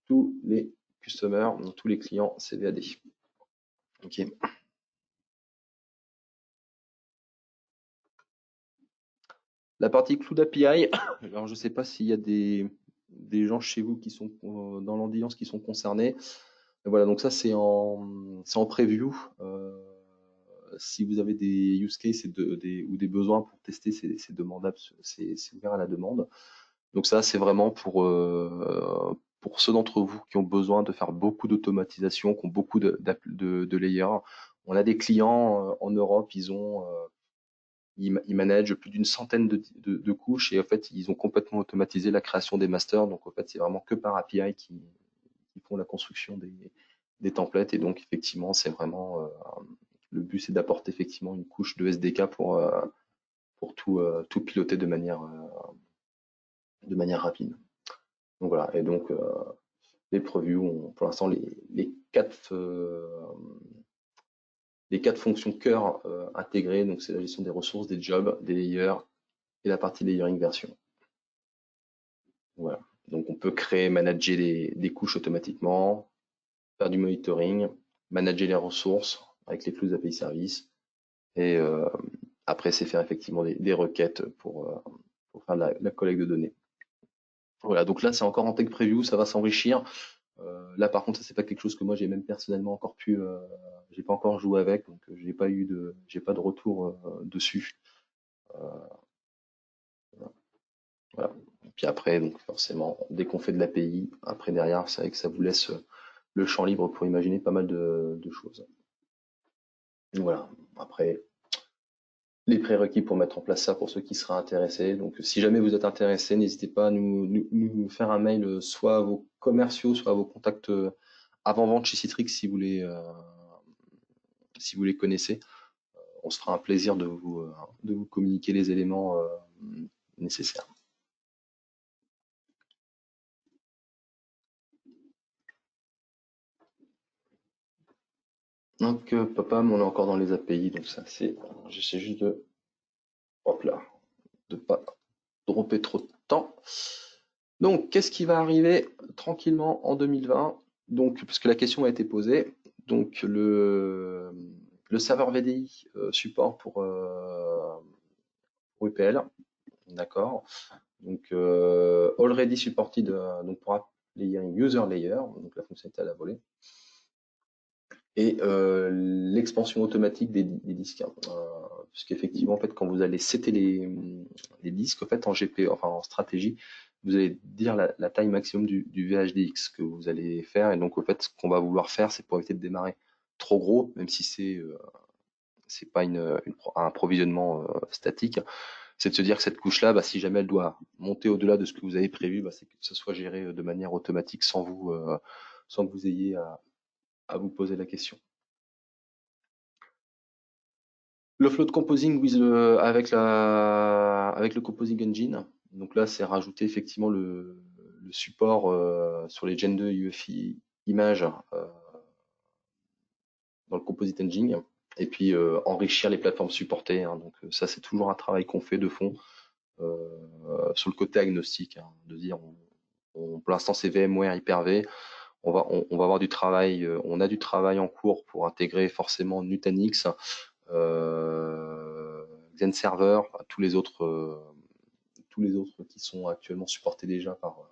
tous les customers, donc tous les clients CVAD. Ok. La partie Cloud API, alors je ne sais pas s'il y a des gens chez vous qui sont dans l'audience qui sont concernés. Et voilà, donc ça c'est en preview. Si vous avez des use cases ou des besoins pour tester, c'est demandable, c'est ouvert à la demande. Donc ça c'est vraiment pour ceux d'entre vous qui ont besoin de faire beaucoup d'automatisation, qui ont beaucoup de layers. On a des clients en Europe, ils managent plus d'une centaine de couches et en fait, ils ont complètement automatisé la création des masters. Donc, en fait, c'est vraiment que par API qui font la construction des templates. Et donc, effectivement, c'est vraiment le but, c'est d'apporter effectivement une couche de SDK pour tout piloter de manière rapide. Donc voilà. Et donc, les previews, pour l'instant, les quatre fonctions cœur intégrées. Donc, c'est la gestion des ressources, des jobs, des layers et la partie layering version. Voilà. Donc on peut créer, manager des couches automatiquement, faire du monitoring, manager les ressources avec les flux API service. Et après, c'est faire effectivement des requêtes pour faire la collecte de données. Voilà, donc là, c'est encore en tech preview, ça va s'enrichir. Là, par contre, ça c'est pas quelque chose que moi j'ai même personnellement encore j'ai pas encore joué avec, donc j'ai pas de retour dessus. Voilà. Et puis après, donc forcément, dès qu'on fait de l'API, après derrière, c'est vrai que ça vous laisse le champ libre pour imaginer pas mal de choses. Voilà. Après, les prérequis pour mettre en place ça pour ceux qui seraient intéressés. Donc, si jamais vous êtes intéressé, n'hésitez pas à nous faire un mail, soit à vos commerciaux, soit à vos contacts avant-vente chez Citrix si vous les connaissez. On se fera un plaisir de vous communiquer les éléments nécessaires. Donc, papa, on est encore dans les API, donc ça, j'essaie juste hop là, de pas dropper trop de temps. Donc, qu'est-ce qui va arriver tranquillement en 2020? Donc, parce que la question a été posée. Donc, le serveur VDI support pour UPL, d'accord. Donc, already supported donc pour layering user layer, donc la fonctionnalité à la volée. Et l'expansion automatique des disques. Puisqu'effectivement, en fait, quand vous allez setter les disques, en fait, en stratégie, vous allez dire la taille maximum du VHDX que vous allez faire. Et donc, en fait, ce qu'on va vouloir faire, c'est pour éviter de démarrer trop gros, même si c'est pas un provisionnement statique, c'est de se dire que cette couche-là, bah, si jamais elle doit monter au-delà de ce que vous avez prévu, bah, c'est que ce soit géré de manière automatique sans que vous ayez à vous poser la question. Le float composing avec le composing engine. Donc là, c'est rajouter effectivement le support sur les Gen 2 UEFI images dans le composite engine. Et puis enrichir les plateformes supportées. Hein. Donc ça, c'est toujours un travail qu'on fait de fond sur le côté agnostique. Hein, de dire, pour l'instant, c'est VMware Hyper-V. On va avoir du travail. On a du travail en cours pour intégrer forcément Nutanix. Xen Server, tous les autres qui sont actuellement supportés déjà par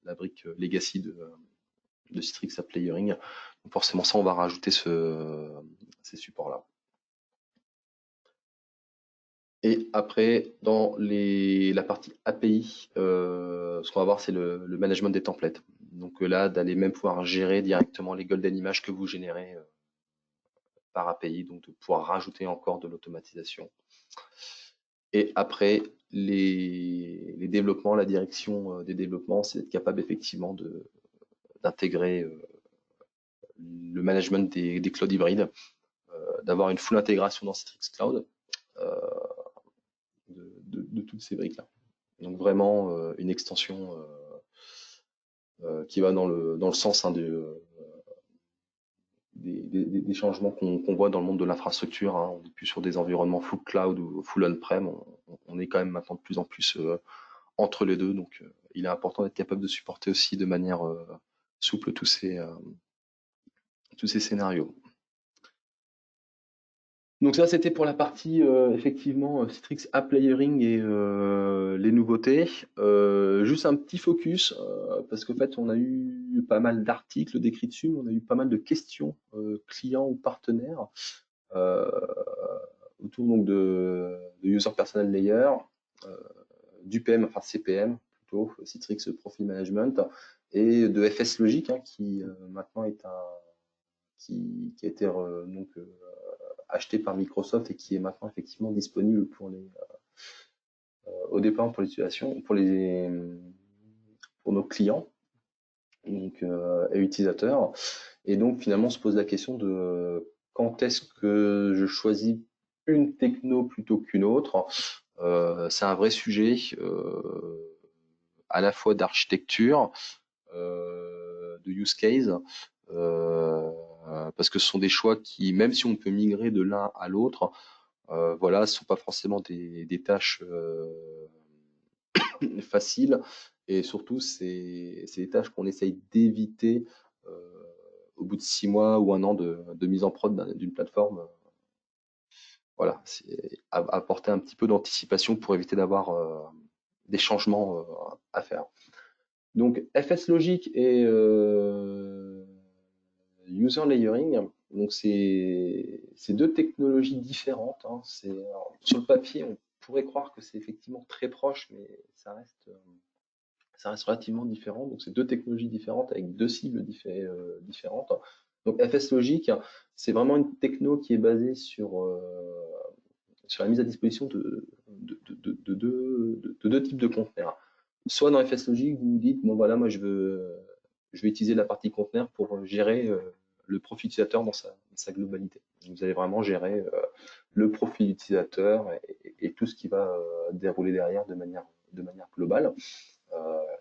la brique legacy de Citrix App Layering. Donc forcément, ça, on va rajouter ces supports-là. Et après, dans la partie API, ce qu'on va voir, c'est le management des templates. Donc là, d'aller même pouvoir gérer directement les golden images que vous générez par API, donc de pouvoir rajouter encore de l'automatisation. Et après, les développements, la direction des développements, c'est d'être capable effectivement d'intégrer le management des clouds hybrides, d'avoir une full intégration dans Citrix Cloud euh, de toutes ces briques-là. Donc vraiment une extension qui va dans le sens des changements qu'on voit dans le monde de l'infrastructure. Hein. On n'est plus sur des environnements full cloud ou full on-prem. On est quand même maintenant de plus en plus entre les deux. Donc il est important d'être capable de supporter aussi de manière souple tous ces scénarios. Donc ça, c'était pour la partie effectivement Citrix App Layering et les nouveautés. Juste un petit focus parce qu'en fait, on a eu pas mal d'articles décrits dessus, mais on a eu pas mal de questions clients ou partenaires euh, autour donc de User Personal Layer, euh, d'UPM, enfin CPM plutôt, Citrix Profile Management, et de FS Logic hein, qui maintenant est qui a été donc acheté par Microsoft et qui est maintenant effectivement disponible au départ pour l'utilisation, pour nos clients donc, et utilisateurs. Et donc finalement on se pose la question de quand est-ce que je choisis une techno plutôt qu'une autre. C'est un vrai sujet à la fois d'architecture, de use case, parce que ce sont des choix qui, même si on peut migrer de l'un à l'autre, voilà, ce sont pas forcément des tâches faciles et surtout c'est des tâches qu'on essaye d'éviter au bout de 6 mois ou un an de mise en prod d'une plateforme. Voilà, c'est apporter un petit peu d'anticipation pour éviter d'avoir des changements à faire. Donc FS Logic et User Layering, donc c'est deux technologies différentes. Hein. Sur le papier, on pourrait croire que c'est effectivement très proche, mais ça reste relativement différent. Donc c'est deux technologies différentes avec deux cibles différentes. Donc FS Logic, c'est vraiment une techno qui est basée sur la mise à disposition de deux types de conteneurs. Soit dans FS Logic, vous vous dites, bon voilà, moi je vais utiliser la partie conteneur pour gérer le profil utilisateur dans sa globalité. Vous allez vraiment gérer le profil utilisateur et tout ce qui va dérouler derrière de manière globale.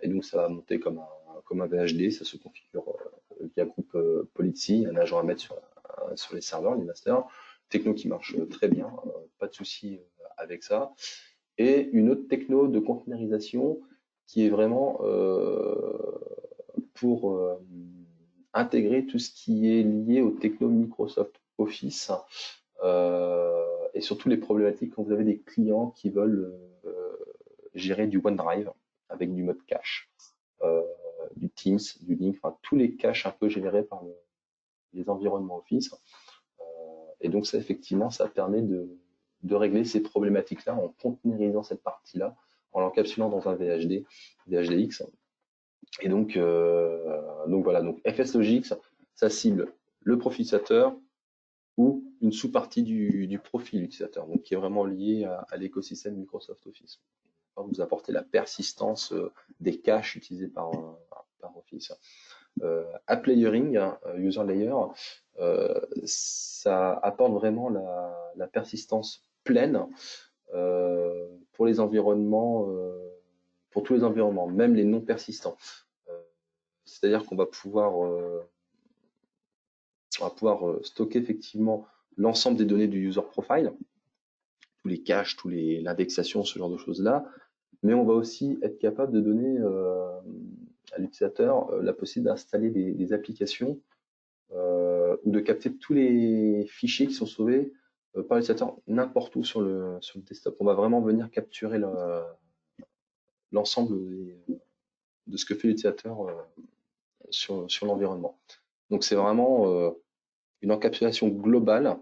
Et donc ça va monter comme un VHD, ça se configure via groupe policy, un agent à mettre sur les serveurs, les masters. Techno qui marche très bien, pas de souci avec ça. Et une autre techno de containerisation qui est vraiment pour intégrer tout ce qui est lié aux techno Microsoft Office et surtout les problématiques quand vous avez des clients qui veulent gérer du OneDrive avec du mode cache, euh, du Teams, du Link, enfin tous les caches un peu générés par les environnements Office. Et donc ça, effectivement, ça permet de régler ces problématiques-là en containerisant cette partie-là, en l'encapsulant dans un VHD, VHDX. Et donc voilà, donc FS Logic, ça cible le profil utilisateur ou une sous-partie du profil utilisateur, donc qui est vraiment lié à l'écosystème Microsoft Office. Vous apportez la persistance des caches utilisés par Office. App Layering, User Layer, ça apporte vraiment la persistance pleine pour les environnements, pour tous les environnements, même les non persistants. C'est-à-dire qu'on va pouvoir stocker effectivement l'ensemble des données du user profile, tous les caches, l'indexation, ce genre de choses-là, mais on va aussi être capable de donner à l'utilisateur la possibilité d'installer des applications ou de capter tous les fichiers qui sont sauvés par l'utilisateur n'importe où sur le desktop. On va vraiment venir capturer l'ensemble de ce que fait l'utilisateur sur l'environnement. Donc c'est vraiment une encapsulation globale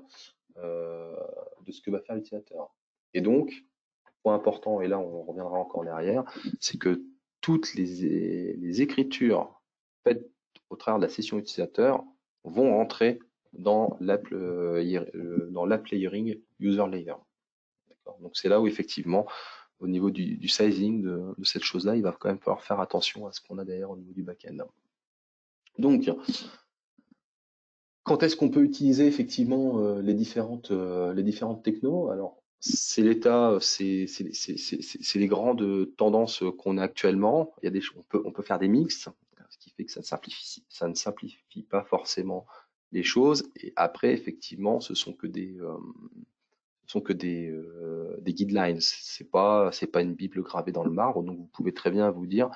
de ce que va faire l'utilisateur. Et donc, point important, et là on reviendra encore derrière, c'est que toutes les écritures faites au travers de la session utilisateur vont rentrer dans l'app layering user layer. Donc c'est là où effectivement, au niveau du sizing de cette chose-là, il va quand même falloir faire attention à ce qu'on a derrière au niveau du back-end. Donc, quand est-ce qu'on peut utiliser effectivement les différentes technos? Alors, c'est l'état, c'est les grandes tendances qu'on a actuellement. Il y a on peut faire des mix, ce qui fait que ça ne simplifie pas forcément les choses. Et après, effectivement, ce sont que des guidelines. C'est pas une bible gravée dans le marbre. Donc, vous pouvez très bien vous dire,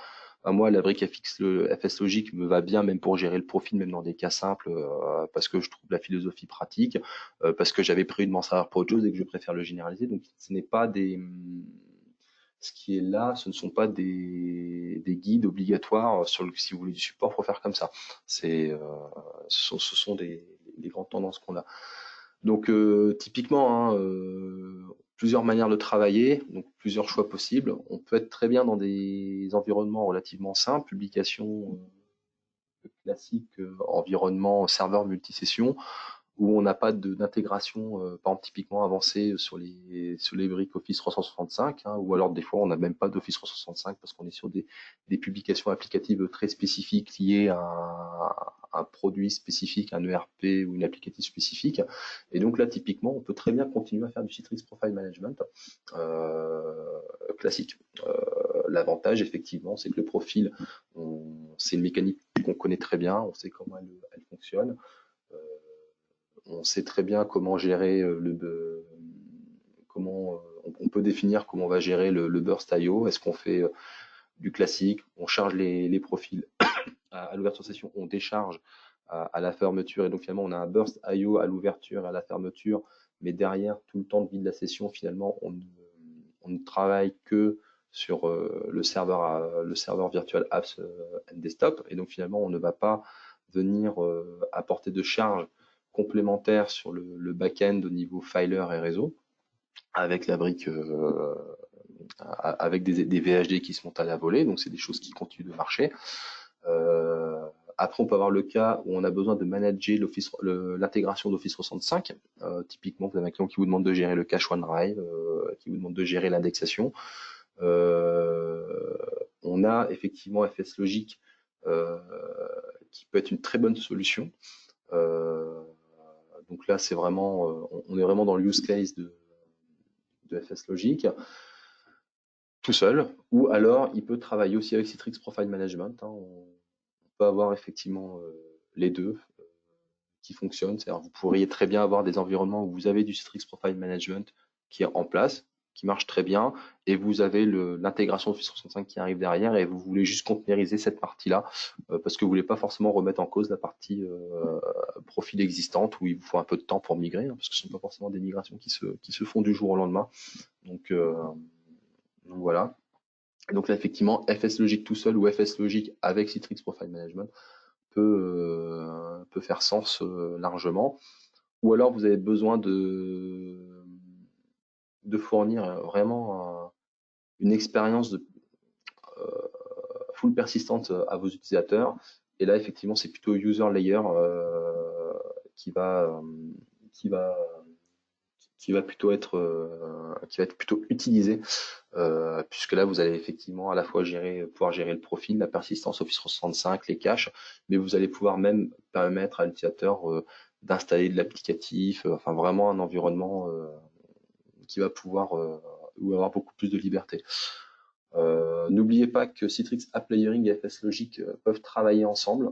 ah, moi, la brique FS Logic me va bien, même pour gérer le profil, même dans des cas simples, parce que je trouve la philosophie pratique, parce que j'avais pris une serveur pour autre chose et que je préfère le généraliser. Donc, ce qui est là, ce ne sont pas des guides obligatoires si vous voulez du support, il faut faire comme ça. Ce sont des grandes tendances qu'on a. Donc, typiquement, hein, plusieurs manières de travailler, donc plusieurs choix possibles. On peut être très bien dans des environnements relativement simples, publication classique, environnement serveur multisession, où on n'a pas d'intégration, par exemple typiquement avancée sur les briques Office 365, hein, ou alors des fois on n'a même pas d'Office 365 parce qu'on est sur des publications applicatives très spécifiques liées à un produit spécifique, un ERP ou une applicative spécifique. Et donc là typiquement on peut très bien continuer à faire du Citrix Profile Management classique. L'avantage effectivement c'est que le profil, c'est une mécanique qu'on connaît très bien, on sait comment elle fonctionne. On sait très bien comment gérer on peut définir comment on va gérer le burst IO. Est-ce qu'on fait du classique, on charge les profils à l'ouverture de session, on décharge à la fermeture, et donc finalement on a un burst IO à l'ouverture et à la fermeture, mais derrière tout le temps de vie de la session, finalement on ne travaille que sur le serveur virtual apps and desktop, et donc finalement on ne va pas venir apporter de charge complémentaire sur le back-end au niveau filer et réseau, avec la brique, avec des VHD qui se montent à la volée, donc c'est des choses qui continuent de marcher. Après, on peut avoir le cas où on a besoin de manager l'intégration d'Office 365. Typiquement, vous avez un client qui vous demande de gérer le cache OneDrive, qui vous demande de gérer l'indexation. On a effectivement FS Logic qui peut être une très bonne solution. Donc là, on est vraiment dans le use case de FS Logic tout seul, ou alors il peut travailler aussi avec Citrix Profile Management. Hein. On peut avoir effectivement les deux qui fonctionnent. C'est-à-dire, vous pourriez très bien avoir des environnements où vous avez du Citrix Profile Management qui est en place, qui marche très bien, et vous avez l'intégration Office 365 qui arrive derrière, et vous voulez juste containeriser cette partie-là, parce que vous voulez pas forcément remettre en cause la partie profil existante, où il vous faut un peu de temps pour migrer, hein, parce que ce ne sont pas forcément des migrations qui se font du jour au lendemain. Donc voilà. Donc là, effectivement, FS Logic tout seul ou FS Logic avec Citrix Profile Management peut faire sens largement. Ou alors vous avez besoin de fournir vraiment une expérience de full persistante à vos utilisateurs. Et là, effectivement, c'est plutôt user layer qui va qui va qui va plutôt être plutôt utilisé, puisque là vous allez effectivement à la fois pouvoir gérer le profil, la persistance Office 365, les caches, mais vous allez pouvoir même permettre à l'utilisateur d'installer de l'applicatif, enfin vraiment un environnement qui va pouvoir ou avoir beaucoup plus de liberté. N'oubliez pas que Citrix App Layering et FS Logic peuvent travailler ensemble.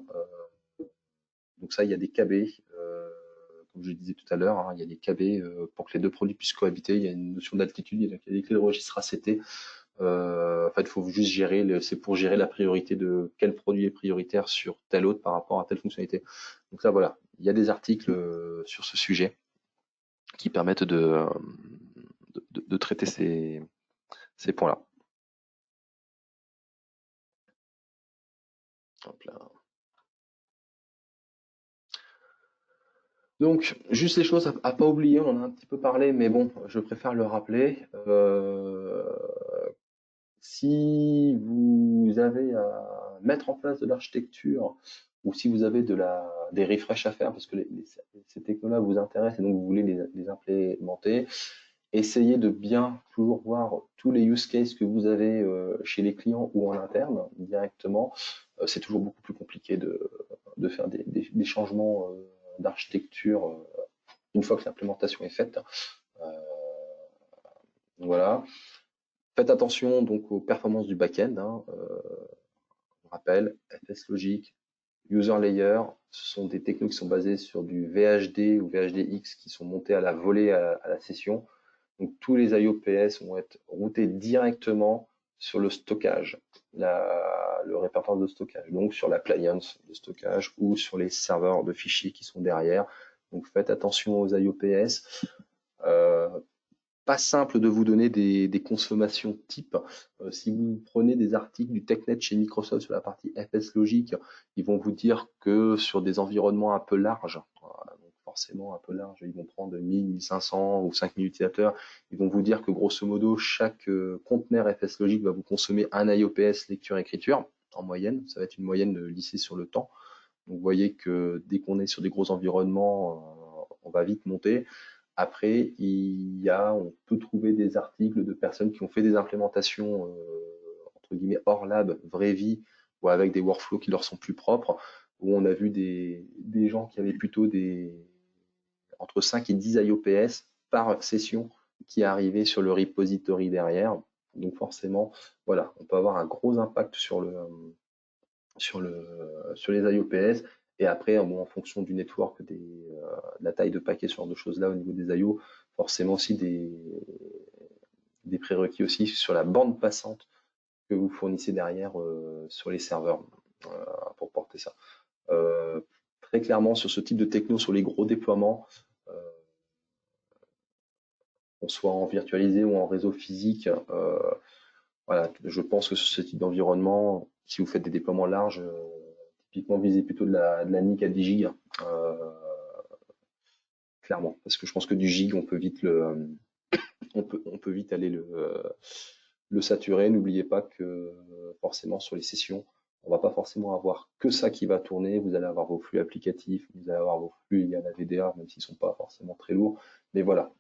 Donc ça, il y a des KB, comme je le disais tout à l'heure, hein, il y a des KB pour que les deux produits puissent cohabiter. Il y a une notion d'altitude, il y a des clés de registre ACT. En fait, il faut juste c'est pour gérer la priorité de quel produit est prioritaire sur tel autre par rapport à telle fonctionnalité. Donc là, voilà, il y a des articles sur ce sujet qui permettent de traiter ces points-là. Hop là. Donc, juste les choses à pas oublier, on en a un petit peu parlé, mais bon, je préfère le rappeler. Si vous avez à mettre en place de l'architecture ou si vous avez des refresh à faire, parce que ces technos-là vous intéressent et donc vous voulez les implémenter, essayez de bien toujours voir tous les use cases que vous avez chez les clients ou en interne directement. C'est toujours beaucoup plus compliqué de faire des changements d'architecture une fois que l'implémentation est faite. Euh, voilà. Faites attention donc aux performances du back-end. On rappelle, FS Logic, User Layer, ce sont des technos qui sont basés sur du VHD ou VHDX qui sont montés à la volée à la session. Donc tous les IOPS vont être routés directement sur le stockage, le répertoire de stockage, donc sur l'appliance de stockage ou sur les serveurs de fichiers qui sont derrière. Donc faites attention aux IOPS. Euh, Pas simple de vous donner des consommations type. Si vous prenez des articles du TechNet chez Microsoft sur la partie FS Logic, ils vont vous dire que sur des environnements un peu larges, donc forcément un peu larges, ils vont prendre 1000, 1500 ou 5000 utilisateurs, ils vont vous dire que grosso modo, chaque conteneur FS Logic va vous consommer un IOPS lecture-écriture en moyenne. Ça va être une moyenne lissée sur le temps. Donc vous voyez que dès qu'on est sur des gros environnements, on va vite monter. Après, on peut trouver des articles de personnes qui ont fait des implémentations entre guillemets hors lab, vraie vie, ou avec des workflows qui leur sont plus propres, où on a vu des gens qui avaient plutôt entre 5 et 10 IOPS par session qui arrivaient sur le repository derrière. Donc forcément, voilà, on peut avoir un gros impact sur les IOPS. Et après, bon, en fonction du network, de la taille de paquet, ce genre de choses-là, au niveau des IO, forcément aussi des prérequis aussi sur la bande passante que vous fournissez derrière sur les serveurs pour porter ça. Euh, Très clairement, sur ce type de techno, sur les gros déploiements, euh, qu'on soit en virtualisé ou en réseau physique, voilà, je pense que sur ce type d'environnement, si vous faites des déploiements larges, typiquement visez plutôt de la NIC à 10 gigs, clairement, parce que je pense que du gig, on peut vite aller le saturer. N'oubliez pas que forcément sur les sessions, on va pas forcément avoir que ça qui va tourner. Vous allez avoir vos flux applicatifs, vous allez avoir vos flux liés à la VDA, même s'ils sont pas forcément très lourds. Mais voilà,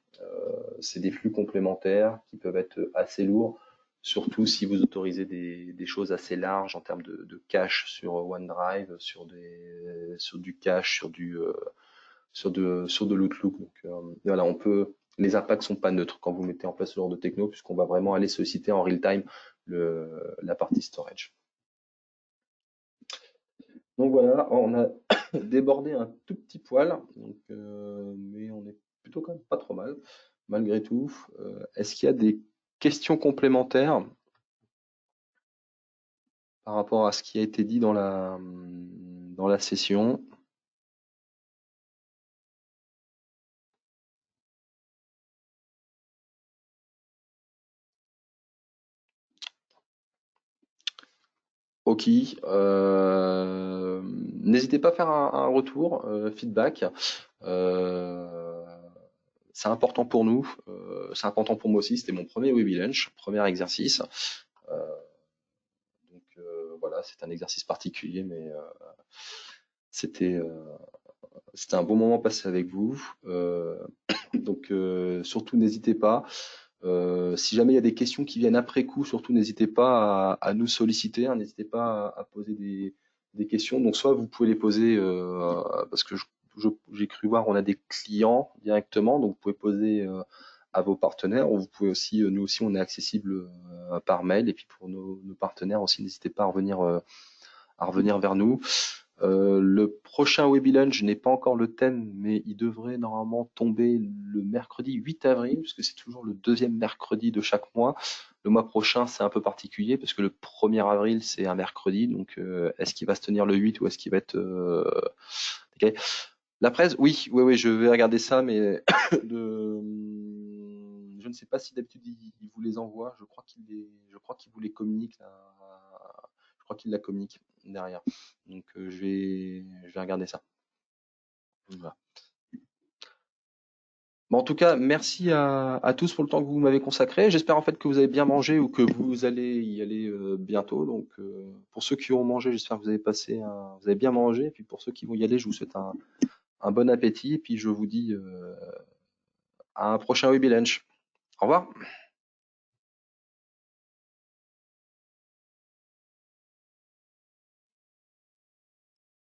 c'est des flux complémentaires qui peuvent être assez lourds, surtout si vous autorisez des choses assez larges en termes de cache sur OneDrive, sur du cache, sur de l'Outlook. Donc voilà, les impacts sont pas neutres quand vous mettez en place ce genre de techno, puisqu'on va vraiment aller solliciter en real time la partie storage. Donc voilà, on a débordé un tout petit poil, donc, mais on est plutôt quand même pas trop mal, malgré tout. Est-ce qu'il y a des questions complémentaires par rapport à ce qui a été dit dans la session? Ok. N'hésitez pas à faire un retour, feedback. Euh, c'est important pour nous, c'est important pour moi aussi. C'était mon premier Webi Lunch, premier exercice. Euh, donc voilà, c'est un exercice particulier, mais c'était c'était un bon moment passé avec vous. Donc surtout n'hésitez pas. Si jamais il y a des questions qui viennent après coup, surtout n'hésitez pas à nous solliciter, hein, n'hésitez pas à poser des questions. Donc soit vous pouvez les poser parce que j'ai cru voir on a des clients directement, donc vous pouvez poser à vos partenaires. Ou vous pouvez aussi, nous aussi on est accessible par mail et puis pour nos partenaires aussi n'hésitez pas à revenir vers nous. Le prochain Webilunch, je n'ai pas encore le thème, mais il devrait normalement tomber le mercredi 8 avril, puisque c'est toujours le deuxième mercredi de chaque mois. Le mois prochain, c'est un peu particulier, parce que le 1er avril, c'est un mercredi. Donc, est-ce qu'il va se tenir le 8 ou est-ce qu'il va être décalé? La presse, oui, oui, oui, je vais regarder ça, mais je ne sais pas si d'habitude il vous les envoie. Je crois qu'il vous les communique. Je crois qu'il la communique derrière. Donc je vais regarder ça. Voilà. Bon, en tout cas, merci à tous pour le temps que vous m'avez consacré. J'espère en fait que vous avez bien mangé ou que vous allez y aller bientôt. Donc, pour ceux qui ont mangé, j'espère que vous avez bien mangé. Et puis pour ceux qui vont y aller, je vous souhaite un bon appétit. Et puis je vous dis à un prochain Weby Lunch. Au revoir.